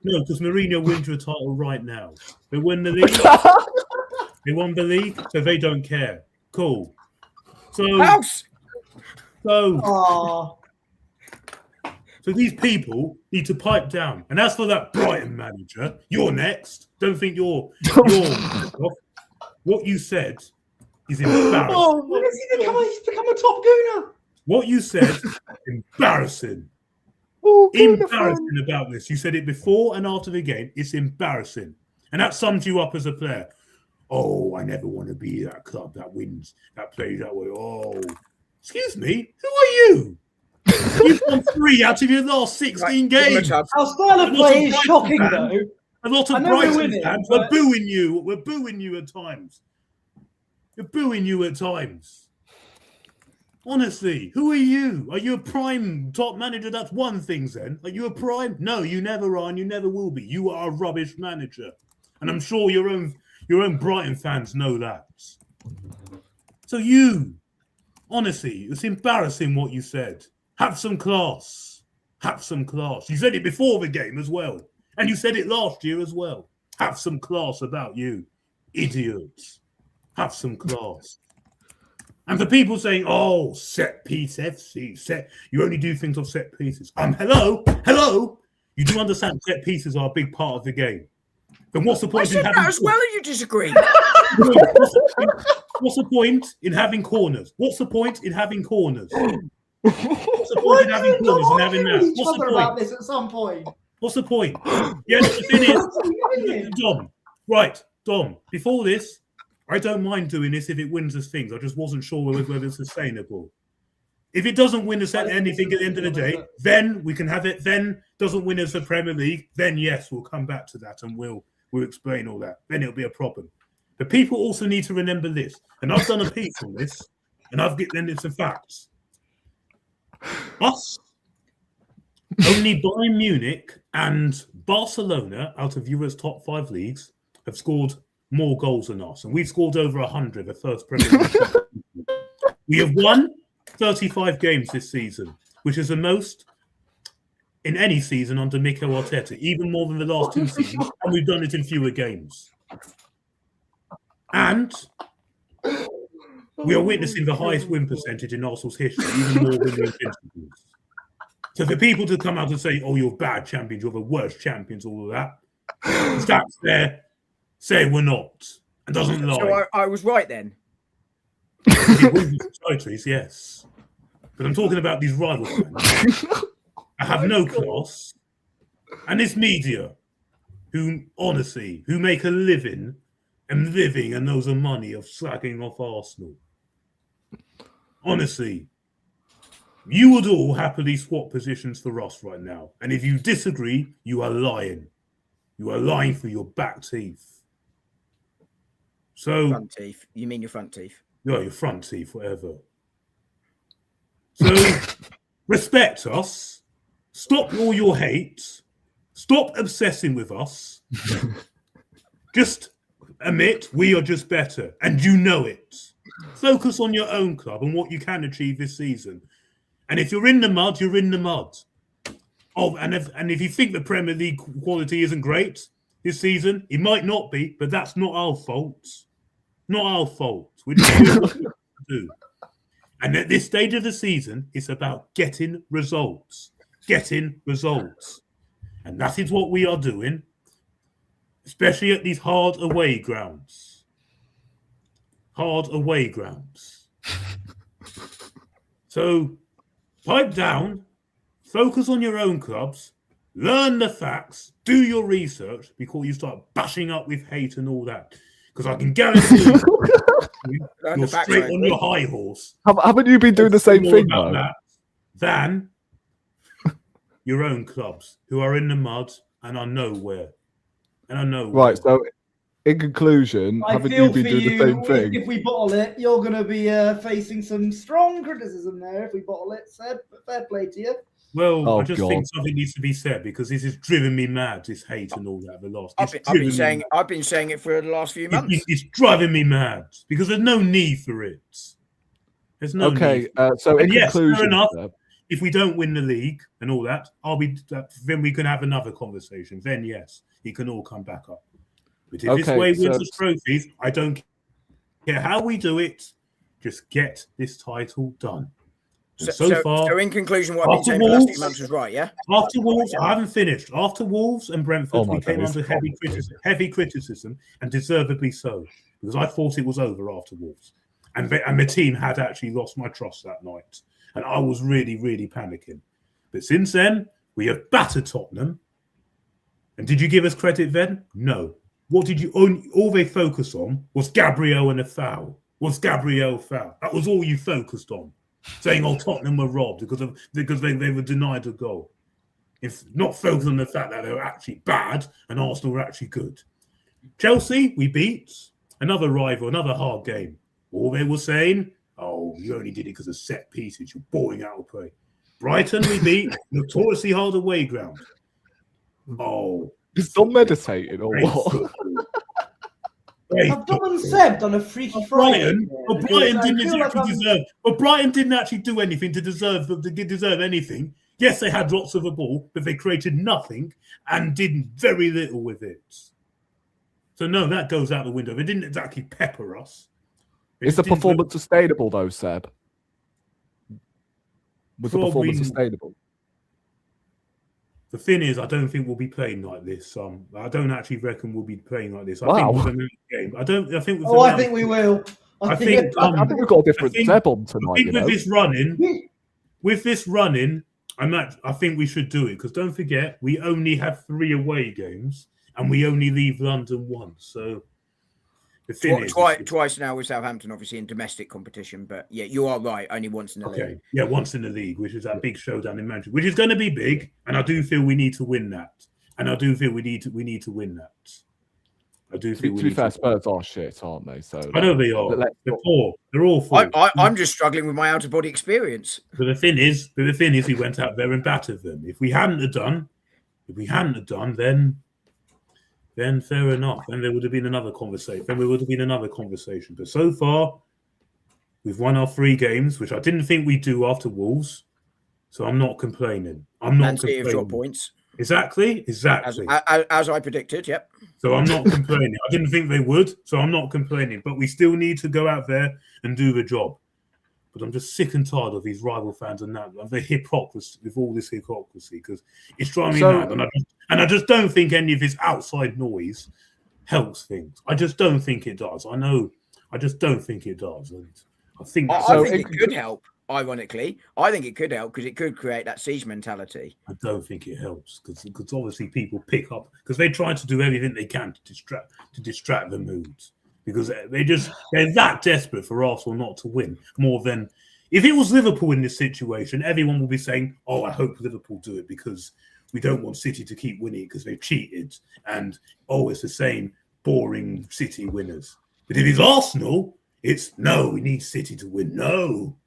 No, because Mourinho wins you a title right now. They win the league. They won the league, so they don't care. Cool. So these people need to pipe down. And as for that Brighton manager, you're next. Don't think you're what you said is embarrassing. Oh, when has he become? He's become a top gooner. What you said, embarrassing. Oh, Embarrassing about this. You said it before and after the game. It's embarrassing. And that sums you up as a player. Oh, I never want to be that club that wins, that plays that way. Oh, excuse me. Who are you? You've won 3 out of your last 16 games. Our style of play is shocking, though. A lot of Brighton fans were booing you. We're booing you at times. You're booing you at times. Honestly, who are you? Are you a prime top manager? That's one thing, then. Are you a prime? No, you never are, and you never will be. You are a rubbish manager. And I'm sure your own Brighton fans know that. So honestly, it's embarrassing what you said. Have some class. Have some class. You said it before the game as well. And you said it last year as well. Have some class about you. Idiots. Have some class. And for people saying, oh, set piece FC, you only do things off set pieces. Hello. You do understand set pieces are a big part of the game. Then what's the point in having that as well, and you disagree? What's the point in having corners? What's the point in having corners? What's the point in having corners and having that? What's the point? About this at some point. What's the point? Yes, the thing is, Dom, before this, I don't mind doing this if it wins us things. I just wasn't sure whether it's sustainable. If it doesn't win us anything at the end of the day, then we can have it. Then doesn't win us the Premier League, then yes, we'll come back to that and we'll explain all that. Then it'll be a problem. But people also need to remember this, and I've done a piece on this, and I've given it some facts. Us, only Bayern Munich and Barcelona, out of Europe's top 5 leagues, have scored more goals than us, and we've scored over 100 the first Premier League. We have won 35 games this season, which is the most in any season under Mikel Arteta, even more than the last 2 seasons, and we've done it in fewer games. And we are witnessing the highest win percentage in Arsenal's history, even more than the Invincibles. So for people to come out and say, "Oh, you're bad champions, you're the worst champions," all of that, stats there say we're not, and doesn't lie. So I was right then. Titles, yes, but I'm talking about these rival fans. I have no class, and this media, who honestly, who make a living and knows the money of slagging off Arsenal. Honestly, you would all happily swap positions for us right now, and if you disagree, you are lying. You are lying through your back teeth. So, Front teeth. You mean your front teeth? Yeah, your front teeth, whatever. So, respect us. Stop all your hate. Stop obsessing with us. Just admit we are just better, and you know it. Focus on your own club and what you can achieve this season. And if you're in the mud, you're in the mud. Oh, and if you think the Premier League quality isn't great this season, it might not be, but that's not our fault. Not our fault. We just do what we do. And at this stage of the season, it's about getting results. Getting results. And that is what we are doing, especially at these hard away grounds. Hard away grounds. So, pipe down, focus on your own clubs, learn the facts, do your research before you start bashing up with hate and all that. Because I can guarantee you're straight on your high horse. Haven't you been doing the same thing, though? That than your own clubs who are in the mud and are nowhere. Right, so in conclusion, haven't you been doing the same thing? If we bottle it, you're going to be facing some strong criticism there if we bottle it, Seb. But fair play to you. Well, I just think something needs to be said because this has driven me mad, this hate and all that. I've been saying it for the last few months. It's driving me mad because there's no need for it. There's no need. So in yes, conclusion, fair enough. If we don't win the league and all that, then we can have another conversation. Then yes, it can all come back up. But if this way wins us trophies, I don't care how we do it. Just get this title done. So in conclusion, what I've been saying for the last few months was right, yeah? After Wolves, I haven't finished. After Wolves and Brentford, we came under heavy criticism, and deservedly so, because I thought it was over after Wolves. And the team had actually lost my trust that night. And I was really, really panicking. But since then, we have battered Tottenham. And did you give us credit then? No. What did you all they focused on was Gabriel and a foul. Was Gabriel foul? That was all you focused on. Saying, "Oh, Tottenham were robbed because they were denied a goal." If not focused on the fact that they were actually bad and Arsenal were actually good. Chelsea, we beat another rival, another hard game. All they were saying, "Oh, you only did it because of set pieces. You're boring out of play." Brighton, we beat notoriously hard away ground. Oh, he's not meditating or what? Have Dom and Seb done a freaky Friday? Brighton didn't actually do anything to deserve anything. Yes, they had lots of the ball, but they created nothing and did very little with it. So no, that goes out the window. They didn't exactly pepper us. Is the performance sustainable though, Seb? Was the performance sustainable? The thing is, I don't think we'll be playing like this. I don't actually reckon we'll be playing like this. I think I think we will. I think we've got a different Seb on tonight. I think with this running, I think we should do it because don't forget we only have 3 away games and we only leave London once. So The thing is, twice now with Southampton, obviously in domestic competition. But yeah, you are right. Only once in the league. Yeah, once in the league, which is that big showdown in Manchester, which is going to be big, and I do feel we need to win that. And I do feel we need to win that. I do feel. To be fair, Spurs are shit, aren't they? So I know they are. They're poor. They're awful. I'm just struggling with my out of body experience. But the thing is, we went out there and battered them. If we hadn't have done, then fair enough. Then there would have been another conversation. But so far, we've won our 3 games, which I didn't think we'd do after Wolves. So I'm not complaining. Man City have dropped points. Exactly. As I predicted, yep. So I'm not complaining. I didn't think they would, so I'm not complaining. But we still need to go out there and do the job. But I'm just sick and tired of these rival fans and that, the hypocrisy, with all this hypocrisy, because it's driving me mad. And I just don't think any of this outside noise helps things. I just don't think it does. I just don't think it does. And I think it could help. Ironically, I think it could help because it could create that siege mentality. I don't think it helps because obviously people pick up because they try to do everything they can to distract the moods because they're that desperate for Arsenal not to win more than if it was Liverpool in this situation, everyone will be saying, "Oh, I hope Liverpool do it because we don't want City to keep winning because they've cheated." And it's the same boring City winners. But if it's Arsenal, it's no, we need City to win. No.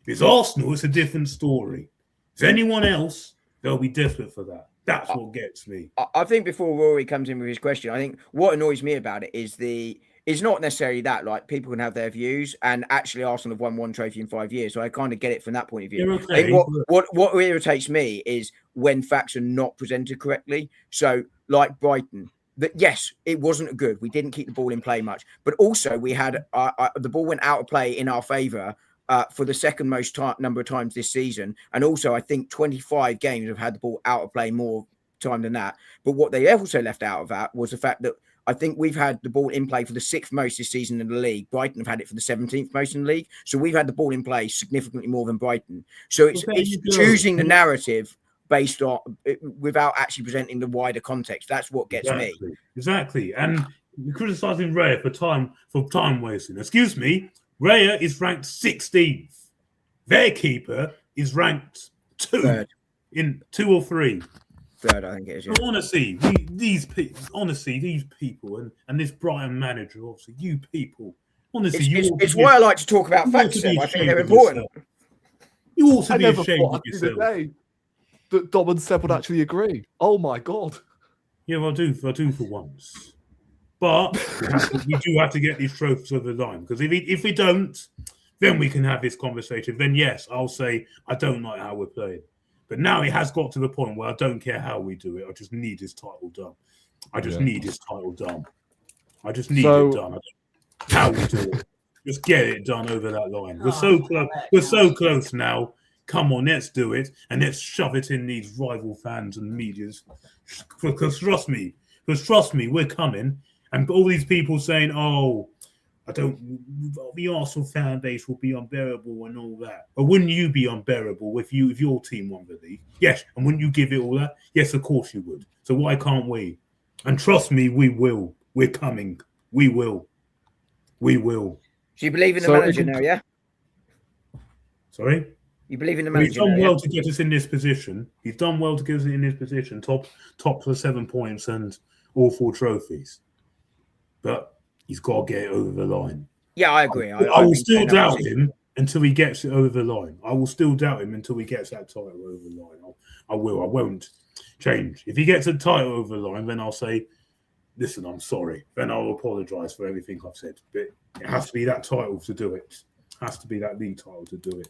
If it's Arsenal, it's a different story. If anyone else, they'll be desperate for that. That's what gets me. I think before Rory comes in with his question, I think what annoys me about it is it's not necessarily that, like, people can have their views, and actually Arsenal have won 1 trophy in 5 years, so I kind of get it from that point of view. Okay, I think what irritates me is when facts are not presented correctly. So, like Brighton, that yes, it wasn't good. We didn't keep the ball in play much, but also we had the ball went out of play in our favour for the second most number of times this season. And also, I think 25 games have had the ball out of play more time than that. But what they also left out of that was the fact that I think we've had the ball in play for the 6th most this season in the league. Brighton have had it for the 17th most in the league. So we've had the ball in play significantly more than Brighton. So it's choosing the narrative based on without actually presenting the wider context. That's what gets me. Exactly. And you're criticising Raya for time wasting. Excuse me. Raya is ranked 16th. Their keeper is ranked 2 in 2 or 3. 3rd, I think it is. Yeah. Honestly, these people and this Brighton manager, obviously, you people. Honestly, it's why I like to talk about facts. I think they're important. You ought to be ashamed of yourself. That Dom and Seb would actually agree. Oh my god. Yeah, I do for once. But we do have to get these trophies over the line because if we don't, then we can have this conversation. Then yes, I'll say I don't like how we're playing. But now it has got to the point where I don't care how we do it. I just need this title done. I just need it done. I don't know how we do it. Just get it done over that line. We're so close. We're so close now. Come on, let's do it and let's shove it in these rival fans and medias. Because trust me, we're coming. And all these people saying, "Oh, the Arsenal fan base will be unbearable and all that." But wouldn't you be unbearable if your team won the league? Yes. And wouldn't you give it all that? Yes, of course you would. So why can't we? And trust me, we will. We're coming. We will. So you believe in the manager now, yeah? Sorry? You believe in the manager? He's done well to get us in this position. Top for 7 points and all 4 trophies. But he's got to get it over the line. Yeah, I agree. I will still doubt him until he gets it over the line. I will still doubt him until he gets that title over the line. I will. I won't change. If he gets a title over the line, then I'll say, listen, I'm sorry. Then I'll apologise for everything I've said. But it has to be that title to do it. It has to be that league title to do it.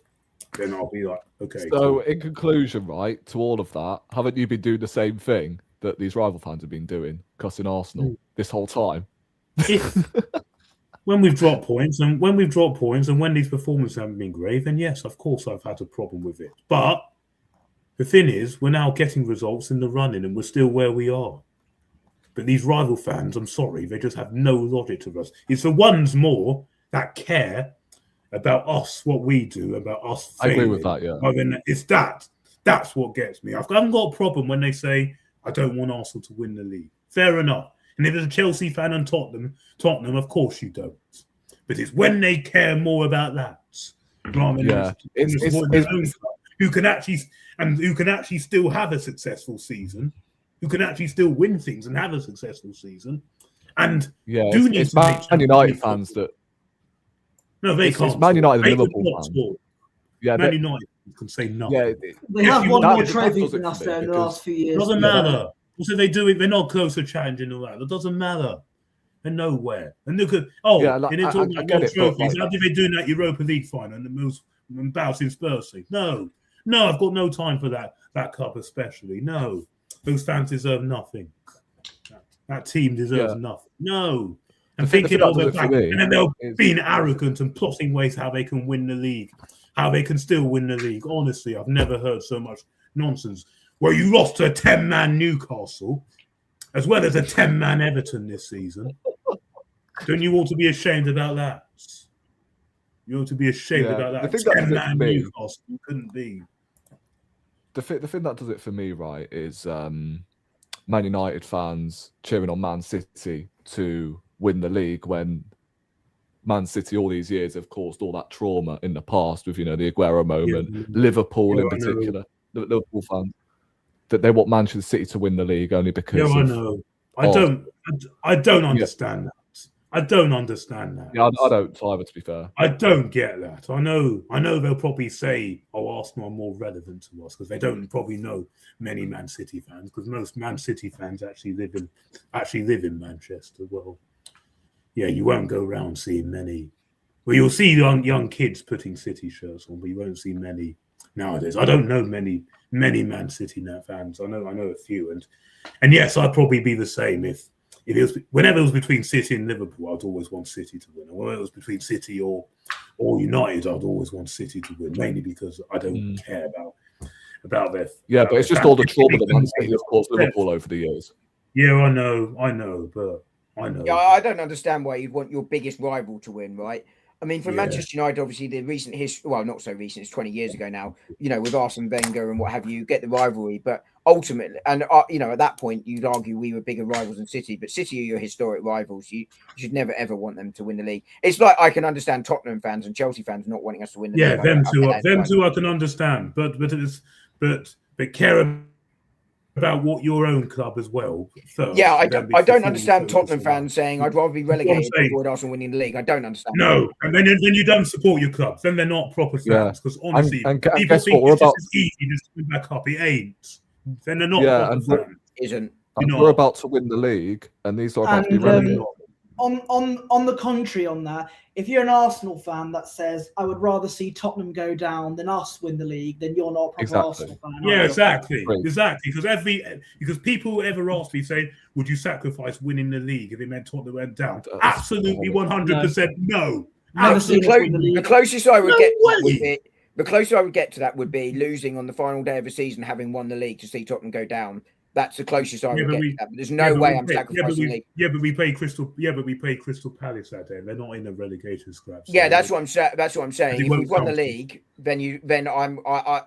Then I'll be like, okay. So, cool. In conclusion, right, to all of that, haven't you been doing the same thing that these rival fans have been doing, cussing Arsenal this whole time? When we've dropped points and when these performances haven't been great, then yes, of course I've had a problem with it. But the thing is, we're now getting results in the running and we're still where we are. But these rival fans, I'm sorry, they just have no logic to us. It's the ones more that care about us, what we do, about us failing. I agree with that, yeah. I mean, it's that's what gets me. I haven't got a problem when they say, I don't want Arsenal to win the league. Fair enough. And if it's a Chelsea fan and Tottenham, of course you don't. But it's when they care more about that rather than their own club, who can actually still have a successful season, who can actually still win things and have a successful season, and it's Man United fans that. No, they can't. It's Man United and Liverpool fans. Yeah, Man United can say no. Yeah, they have won more trophies than us in the last few years. Doesn't matter. Also, they do it. They're not close to challenging all that. It doesn't matter. They're nowhere. And look at and they're talking about more trophies. How did they do in that Europa League final and the most embarrassing Spurs thing? No, I've got no time for that cup, especially. No, those fans deserve nothing. That team deserves nothing. No. And thinking of their back, and then they're being arrogant and plotting ways how they can win the league, how they can still win the league. Honestly, I've never heard so much nonsense. Where you lost to a 10-man Newcastle, as well as a 10-man Everton this season. Don't you ought to be ashamed about that? You ought to be ashamed about that. 10-man Newcastle couldn't be. The thing that does it for me, right, is Man United fans cheering on Man City to win the league when Man City all these years have caused all that trauma in the past with, the Aguero moment, Liverpool in particular, the Liverpool fans, that they want Manchester City to win the league only because I know. I don't understand that. I don't understand that. Yeah, I don't either, to be fair. I don't get that. I know they'll probably say, Arsenal are more relevant to us because they don't probably know many Man City fans, because most Man City fans actually live in Manchester. Well, yeah, you won't go around seeing many. Well, you'll see young kids putting City shirts on, but you won't see many nowadays. I don't know many Man City fans. I know a few, and yes, I'd probably be the same if it was whenever it was between City and Liverpool, I'd always want City to win. And whenever it was between City or United, I'd always want City to win, mainly because I don't care about their. Yeah, but it's just all the trauma that Man City has caused Liverpool over the years. Yeah, I know, but I know. Yeah, I don't understand why you'd want your biggest rival to win, right? I mean, for Manchester United, obviously the recent history, well, not so recent, it's 20 years ago now, with Arsene Wenger and what have you, get the rivalry. But ultimately, and, at that point, you'd argue we were bigger rivals than City, but City are your historic rivals. You should never, ever want them to win the league. It's like I can understand Tottenham fans and Chelsea fans not wanting us to win the league. Yeah, them two I can understand. But care about what your own club as well. First, I don't understand Tottenham fans saying I'd rather be relegated to avoid Arsenal winning the league. I don't understand. No, and then you don't support your clubs. Then they're not proper fans. Because honestly, people think it's just as easy to win back up. It ain't. Then they're not proper fans. Isn't. And we're about to win the league, and these are about to be relegated. On the contrary, on that, if you're an Arsenal fan that says I would rather see Tottenham go down than us win the league, then you're not a proper Arsenal fan. Yeah, exactly. Because people ever ask me, say, would you sacrifice winning the league if it meant Tottenham went down? Absolutely, 100% no. The closest I would get would be, the closer I would get to that would be losing on the final day of the season, having won the league to see Tottenham go down. That's the closest I would get to that. But there's no way I'm sacrificing league. But we play Crystal Palace that day. They're not in the relegation scraps. Yeah, that's what I'm saying. If we've won the league, then I'm.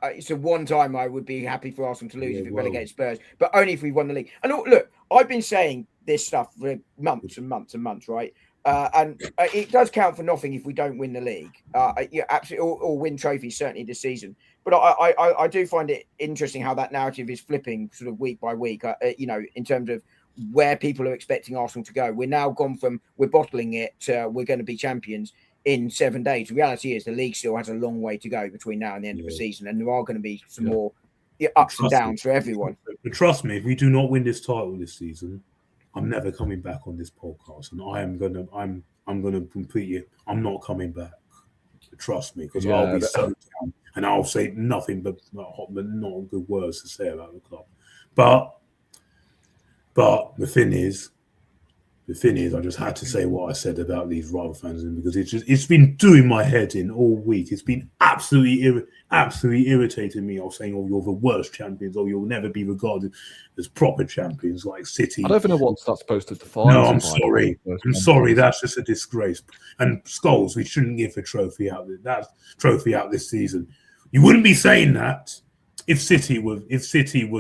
It's a one time I would be happy for Arsenal to lose if it relegated Spurs, but only if we won the league. And look, I've been saying this stuff for months and months and months, right? And it does count for nothing if we don't win the league. Absolutely, or win trophies certainly this season. But I do find it interesting how that narrative is flipping sort of week by week. In terms of where people are expecting Arsenal to go. We're now gone from we're bottling it to we're going to be champions in 7 days. The reality is the league still has a long way to go between now and the end of the season, and there are going to be some more ups and downs for everyone. But trust me, if we do not win this title this season, I'm never coming back on this podcast, and I'm gonna completely. I'm not coming back. Trust me, because I'll be so down, and I'll say nothing but not good words to say about the club. But the thing is, I just had to say what I said about these rival fans, because it's been doing my head in all week. It's been absolutely irritating me. I was saying, you're the worst champions, or you'll never be regarded as proper champions like City. I don't even know what that's supposed to define. No, I'm sorry. That's just a disgrace. And Scholes, we shouldn't give a trophy out. That trophy out this season. You wouldn't be saying that if City were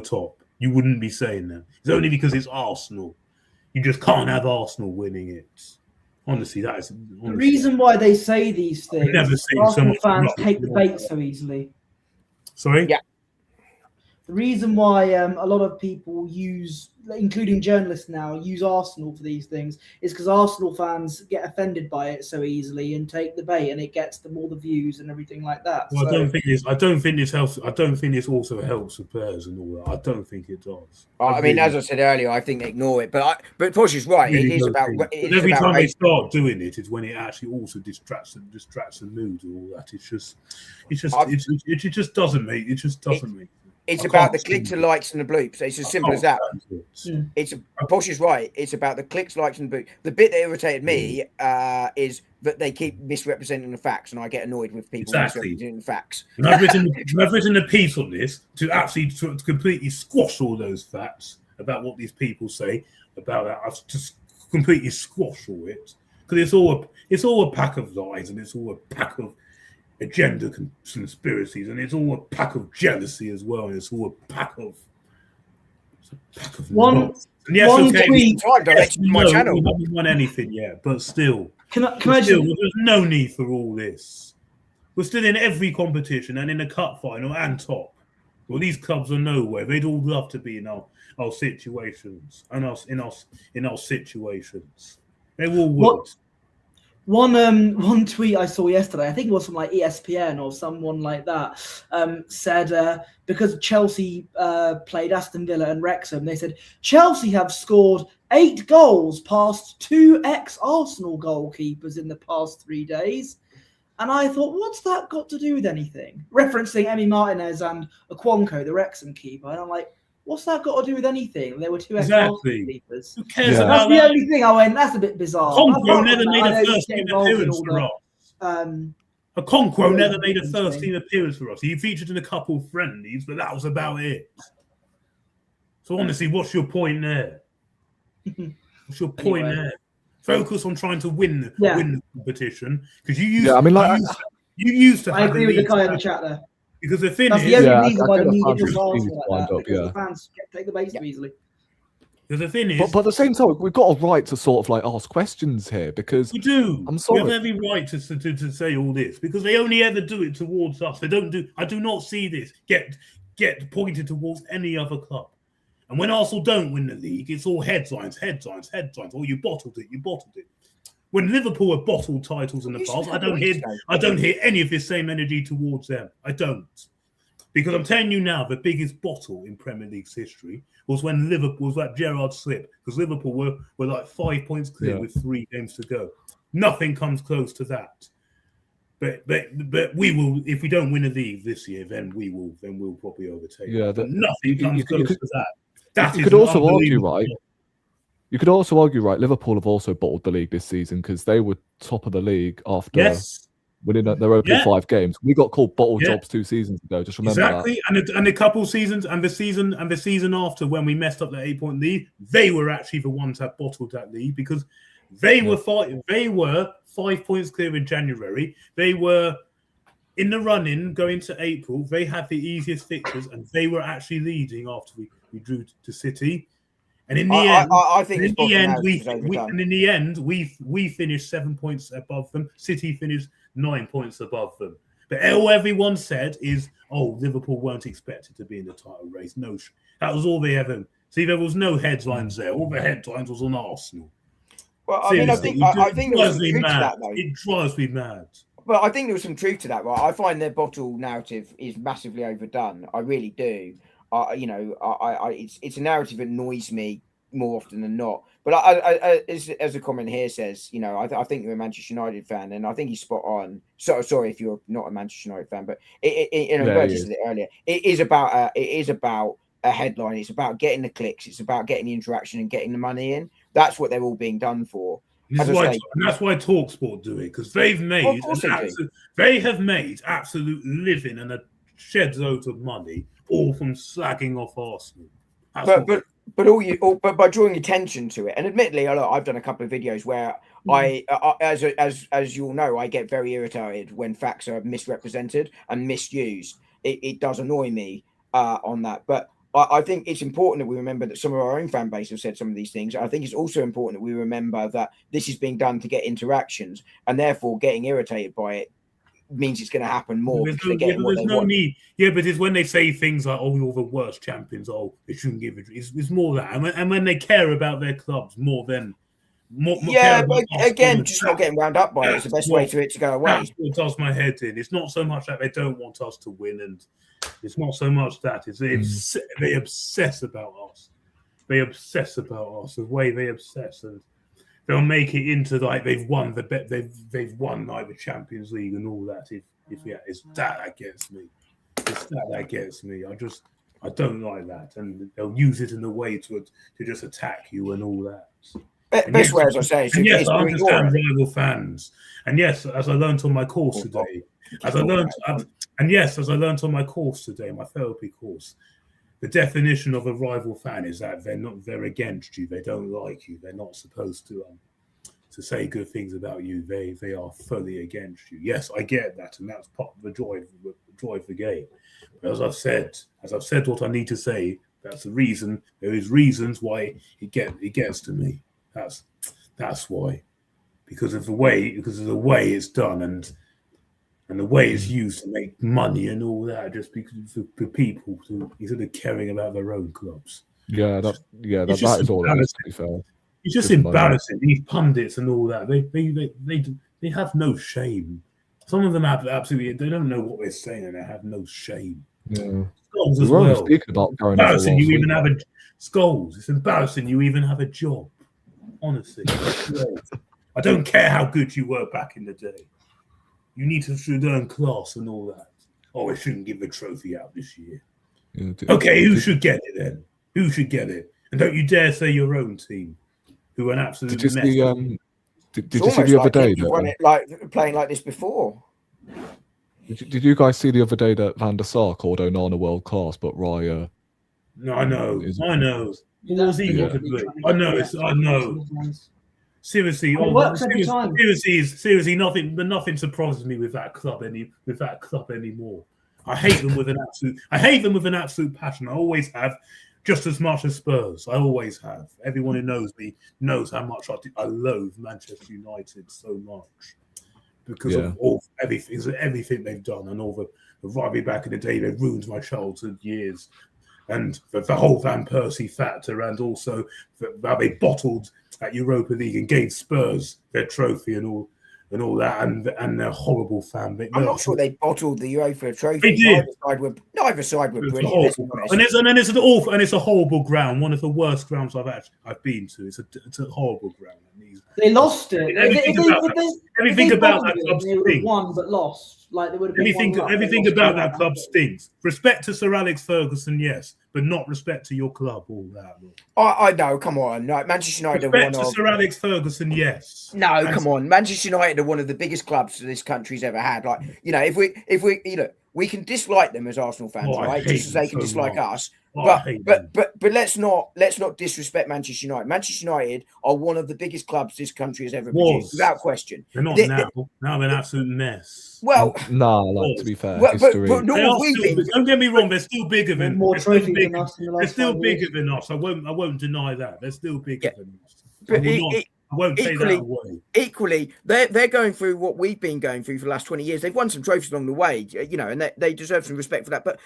top. You wouldn't be saying that. It's only because it's Arsenal. You just can't have Arsenal winning it. Honestly, that is the reason why they say these things. never seen so Arsenal much fans rubbish. take the bait so easily. Sorry. Yeah. The reason why a lot of people use, including journalists now, use Arsenal for these things is because Arsenal fans get offended by it so easily and take the bait, and it gets them all the views and everything like that. Well, So, I don't think this helps. I don't think this also helps the players and all that. I don't think it does. I mean, as I said earlier, I think they ignore it. But Posh is right. Really It is don't about. think. It But is every about time they race. start doing it, is when it actually also distracts the mood and all that. It just doesn't make. It just doesn't make. It's I about can't the clicks, stand the it. likes, and the bloops. It's as I simple as can't that. stand it. Posh is right. It's about the clicks, likes, and bloops. The bit that irritated me is that they keep misrepresenting the facts, and I get annoyed with people Exactly. misrepresenting the facts. And I've written a piece on this to actually to completely squash all those facts about what these people say about that. I've just completely squash all it because it's all a pack of lies, and it's all a pack of agenda conspiracies, and it's all a pack of jealousy as well, and it's all a pack of One tweet. Yes, my channel. We haven't won anything yet, but still, Can I just, there's no need for all this. We're still in every competition and in the cup final and top. Well, these clubs are nowhere. They'd all love to be in our situations and in our situations. They all would. One tweet I saw yesterday, I think it was from like ESPN or someone like that, said because Chelsea played Aston Villa and Wrexham, they said Chelsea have scored 8 goals past 2 ex-Arsenal goalkeepers in the past 3 days. And I thought, what's that got to do with anything? Referencing Emi Martinez and Okonkwo, the Wrexham keeper. And I'm like, what's that got to do with anything? There were 2 ex-Arsenal keepers. Who cares Yeah. about That's the that? only thing I went, that's a bit bizarre. Okonkwo Apart never from made that, I a know first you get team involved in appearance all for the, us. Okonkwo never made a Interesting. first team appearance for us. He featured in a couple of friendlies, but that was about it. So honestly, what's your point there? What's your point Anyway. there? Focus on trying to win the competition because you used to I have agree a with the league guy in the chat there. because the thing That's the is, only Yeah, reason I why get the the media fans was are Arsenal easy to like wind that, up, because yeah. the fans take the base too easily. because the thing is, But at the same time, we've got a right to sort of like ask questions here because we do. I'm We sorry. have every right to say all this because they only ever do it towards us. They don't do. I do not see this get pointed towards any other club. And when Arsenal don't win the league, it's all headlines. Oh, you bottled it. When Liverpool have bottled titles in the past, I don't hear any of this same energy towards them. I don't. Because I'm telling you now, the biggest bottle in Premier League's history was when Liverpool was like Gerrard slip, because Liverpool were like 5 points clear with 3 games to go. Nothing comes close to that. But we will, if we don't win a league this year, then we'll probably overtake. Yeah, But nothing comes close to that. You could also argue, right? You could also argue, right? Liverpool have also bottled the league this season because they were top of the league after winning their opening 5 games. We got called bottle jobs 2 seasons ago. Just remember that. And a couple seasons, and the season after when we messed up the 8-point lead, they were actually the ones that bottled that lead because they were 5 points clear in January. They were in the run-in going to April. They had the easiest fixtures, and they were actually leading after we drew to City. And in the end, I think we finished 7 points above them. City finished 9 points above them. But all everyone said is, "Oh, Liverpool weren't expected to be in the title race." No, that was all they ever. See, there was no headlines there. All the headlines was on Arsenal. Well, I mean, I think there was some truth to that, though. It drives me mad. Well, I think there was some truth to that, right? I find their bottle narrative is massively overdone. I really do. It's a narrative that annoys me more often than not. But as a comment here says, I think you're a Manchester United fan, and I think he's spot on. So sorry if you're not a Manchester United fan, but Burgess said it earlier. It is about a headline. It's about getting the clicks. It's about getting the interaction and getting the money in. That's what they're all being done for. And that's why TalkSport do it, because they've made they have made absolute living and a shed loads of money all from slagging off Arsenal. But by drawing attention to it, and admittedly, I've done a couple of videos where as you all know, I get very irritated when facts are misrepresented and misused. It does annoy me on that, but I think it's important that we remember that some of our own fan base have said some of these things. I think it's also important that we remember that this is being done to get interactions, and therefore getting irritated by it means it's going to happen more. There's no need. Yeah, but it's when they say things like, "Oh, you're the worst champions." Oh, they shouldn't give it. It's more that, and when they care about their clubs more than. Yeah, but again, just not getting wound up by it is the best way to go away. That's what does my head in. It's not so much that they don't want us to win, and it's not so much that it's they obsess about us. They obsess about us the way they obsess, and they'll make it into like they've won they've won like the Champions League and all that. If it's that gets me. It's that gets me. I don't like that, and they'll use it in a way to just attack you and all that. Best way, as I say, and yes, I understand rival fans. And yes, as I learned on my course today, my therapy course, the definition of a rival fan is that they're against you, they don't like you, they're not supposed to say good things about you. They are fully against you. Yes, I get that, and that's part of the joy of the game. But as I've said what I need to say. That's the reason. There is reasons why it gets to me. That's why, because of the way it's done and the way it's used to make money and all that, just because of the people instead of caring about their own clubs. That is all that is, to be fair. It's just embarrassing. These pundits and all that, they have no shame. Some of them have absolutely, they don't know what they're saying and they have no shame. Yeah. Skulls as well. About going embarrassing you even have Skulls. It's embarrassing you even have a job. Honestly, I don't care how good you were back in the day. You need to learn class and all that. Oh, I shouldn't give the trophy out this year. Yeah, okay, who should get it then? Who should get it? And don't you dare say your own team, who are an absolute mess. Did you see the other day? Like playing like this before. Did you guys see the other day that Van der Sar called Onana world class, but Raya? No, I know. What was he got to do? I know. Seriously, seriously, nothing surprises me with that club anymore. I hate them with an absolute passion. I always have, just as much as Spurs. I always have. Everyone who knows me knows how much I loathe Manchester United so much because of everything they've done and all the rivalry back in the day. They ruined my childhood years. And the whole Van Persie factor, and also how they bottled at Europa League and gave Spurs their trophy and all that, and their horrible fan. I'm not sure they bottled the Europa trophy. They did. Neither side were brilliant. It's a horrible ground. One of the worst grounds I've been to. It's a horrible ground. They lost it. Everything about that club they would have won but lost. Like they would have been everything about that club stinks. Respect to Sir Alex Ferguson, yes, but not respect to your club. All that. I know. Come on, no, Manchester United. Respect to Sir Alex Ferguson, yes. No, come on, Manchester United are one of the biggest clubs this country's ever had. Like if we we can dislike them as Arsenal fans, right? Just as they can dislike us. But let's not disrespect Manchester United. Manchester United are one of the biggest clubs this country has ever produced, without question. They're not now. Now they're an absolute mess. Well, to be fair, but don't get me wrong. They're still bigger than more trophies than us. They're still bigger than us. I won't deny that. They're still bigger than us. But I won't say that away. Equally, they're going through what we've been going through for the last 20 years. They've won some trophies along the way, and they deserve some respect for that. But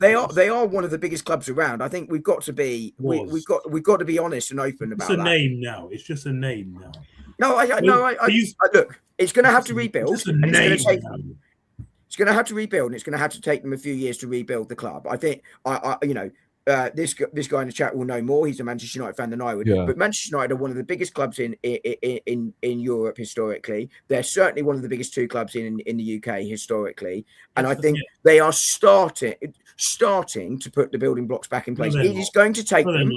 they are one of the biggest clubs around. I think we've got to be we've got to be honest and open about that. It's a name now. It's just a name now. No, I look. It's going to have to rebuild. It's going to have to rebuild, and it's going to have to take them a few years to rebuild the club. I think this guy in the chat will know more. He's a Manchester United fan than I would. Yeah. But Manchester United are one of the biggest clubs in Europe historically. They're certainly one of the biggest two clubs in the UK historically. And I think they are starting to put the building blocks back in place. It is going to take them.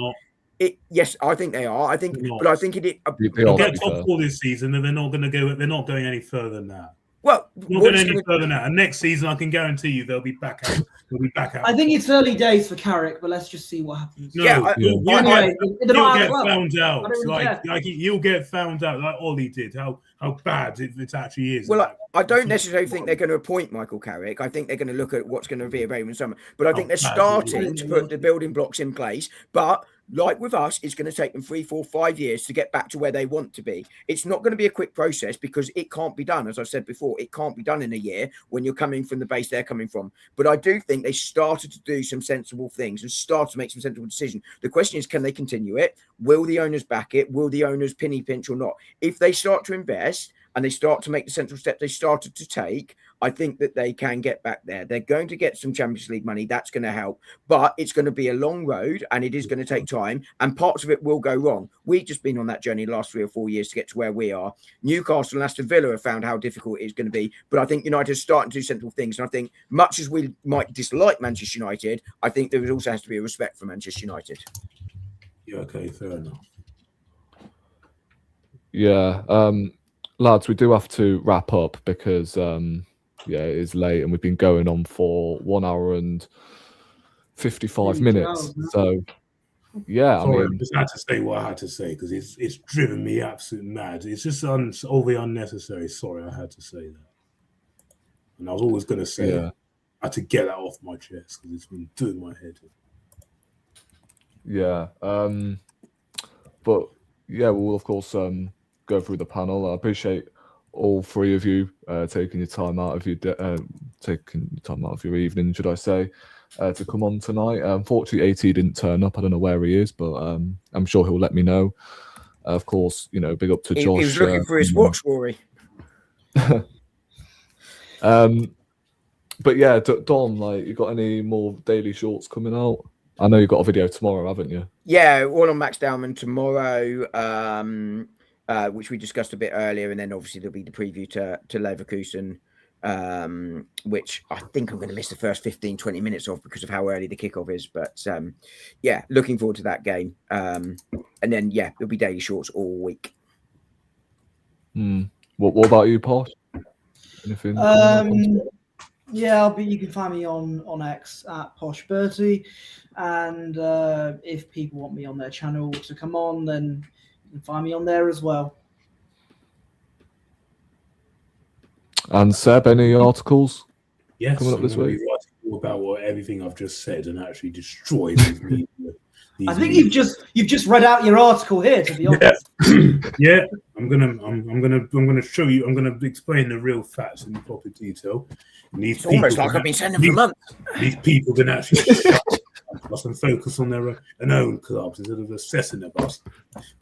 Yes, I think they are. I think, but I think they'll get top four this season, and they're not going to go. They're not going any further than that. Well, Not going any further than that. And next season, I can guarantee you they'll be back out. They'll be back out. I think it's early days for Carrick, but let's just see what happens. No, Yeah, you'll Anyway, they're you'll not out get well. found out. I don't really Like you'll get found out, like Ollie did. How bad it actually is. Well, I don't necessarily think they're going to appoint Michael Carrick. I think they're going to look at what's going to be available in summer. But I think they're starting to put the building blocks in place. But like with us, it's going to take them 3, 4, 5 years to get back to where they want to be. It's not going to be a quick process because it can't be done. As I said before, it can't be done in a year when you're coming from the base they're coming from. But I do think they started to do some sensible things and start to make some sensible decisions. The question is, can they continue it? Will the owners back it? Will the owners penny pinch or not? If they start to invest and they start to make the central step they started to take, I think that they can get back there. They're going to get some Champions League money. That's going to help. But it's going to be a long road and it is going to take time. And parts of it will go wrong. We've just been on that journey the last 3 or 4 years to get to where we are. Newcastle and Aston Villa have found how difficult it is going to be. But I think United is starting to do sensible things. And I think much as we might dislike Manchester United, I think there also has to be a respect for Manchester United. Yeah, okay, fair enough. Yeah. Lads, we do have to wrap up because it is late and we've been going on for 1 hour and 55 minutes. So yeah, Sorry, I mean, I just had to say what I had to say because it's driven me absolutely mad. It's just overly unnecessary. Sorry, I had to say that. And I was always going to say I had to get that off my chest because it's been doing my head in. Yeah. But yeah, we'll of course go through the panel. I appreciate all 3 of you taking your time out of your evening, should I say, to come on tonight. Unfortunately, AT didn't turn up. I don't know where he is, but I'm sure he'll let me know. Of course, big up to Josh. He was looking for his watch, Rory. But yeah, Dom, like, you got any more daily shorts coming out? I know you got a video tomorrow, haven't you? Yeah, all on Max Dowman tomorrow. Which we discussed a bit earlier, and then obviously there'll be the preview to Leverkusen, which I think I'm going to miss the first 15-20 minutes of because of how early the kickoff is. But yeah, looking forward to that game. And then there'll be daily shorts all week. What about you, Posh? Anything? Yeah, you can find me on X at Posh Bertie, and if people want me on their channel to come on, then you can find me on there as well. And Seb, any articles? Yes, coming up this week? About everything I've just said and actually destroy these media. I think you've just read out your article here, to be honest. Yeah, I'm gonna show you. I'm gonna explain the real facts in proper detail. And these it's almost like I've been saying them for months. These people can actually shut us and focus on their own clubs instead of assessing of us.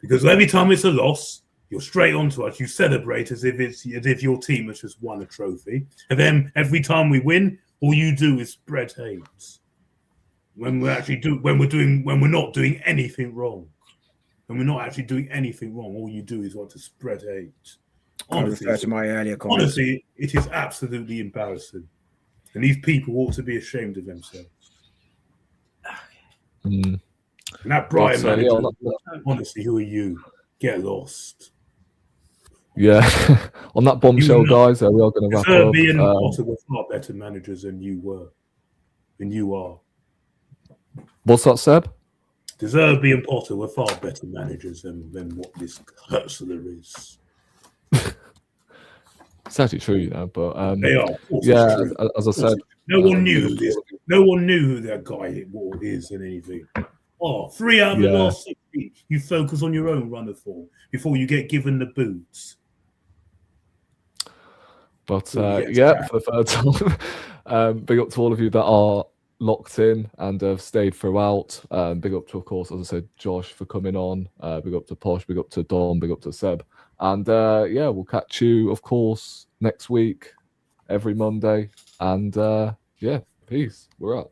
Because every time it's a loss, you're straight onto us. You celebrate as if your team has just won a trophy, and then every time we win, all you do is spread hate. When we're not doing anything wrong. When we're not actually doing anything wrong, all you do is want to spread hate. Honestly, I refer to my earlier comments. Honestly, it is absolutely embarrassing. And these people ought to be ashamed of themselves. And that Brian manager, honestly, who are you? Get lost. Yeah, on that bombshell, guys, we are going to wrap up. Me and Potter were far better managers than you were. Than you are. What's that, Seb? De Zerbi and Potter were far better managers than what this Hurtsler is. It's actually true, but they are. Yeah, as I said, no one knew this. No one knew who that guy is in anything. 3 out of the last 6 weeks, you focus on your own run of form before you get given the boots. But for the third time, big up to all of you that are locked in and have stayed throughout. Big up to, of course, as I said, Josh for coming on. Big up to Posh, big up to Dom, big up to Seb. And we'll catch you, of course, next week, every Monday. And peace. We're out.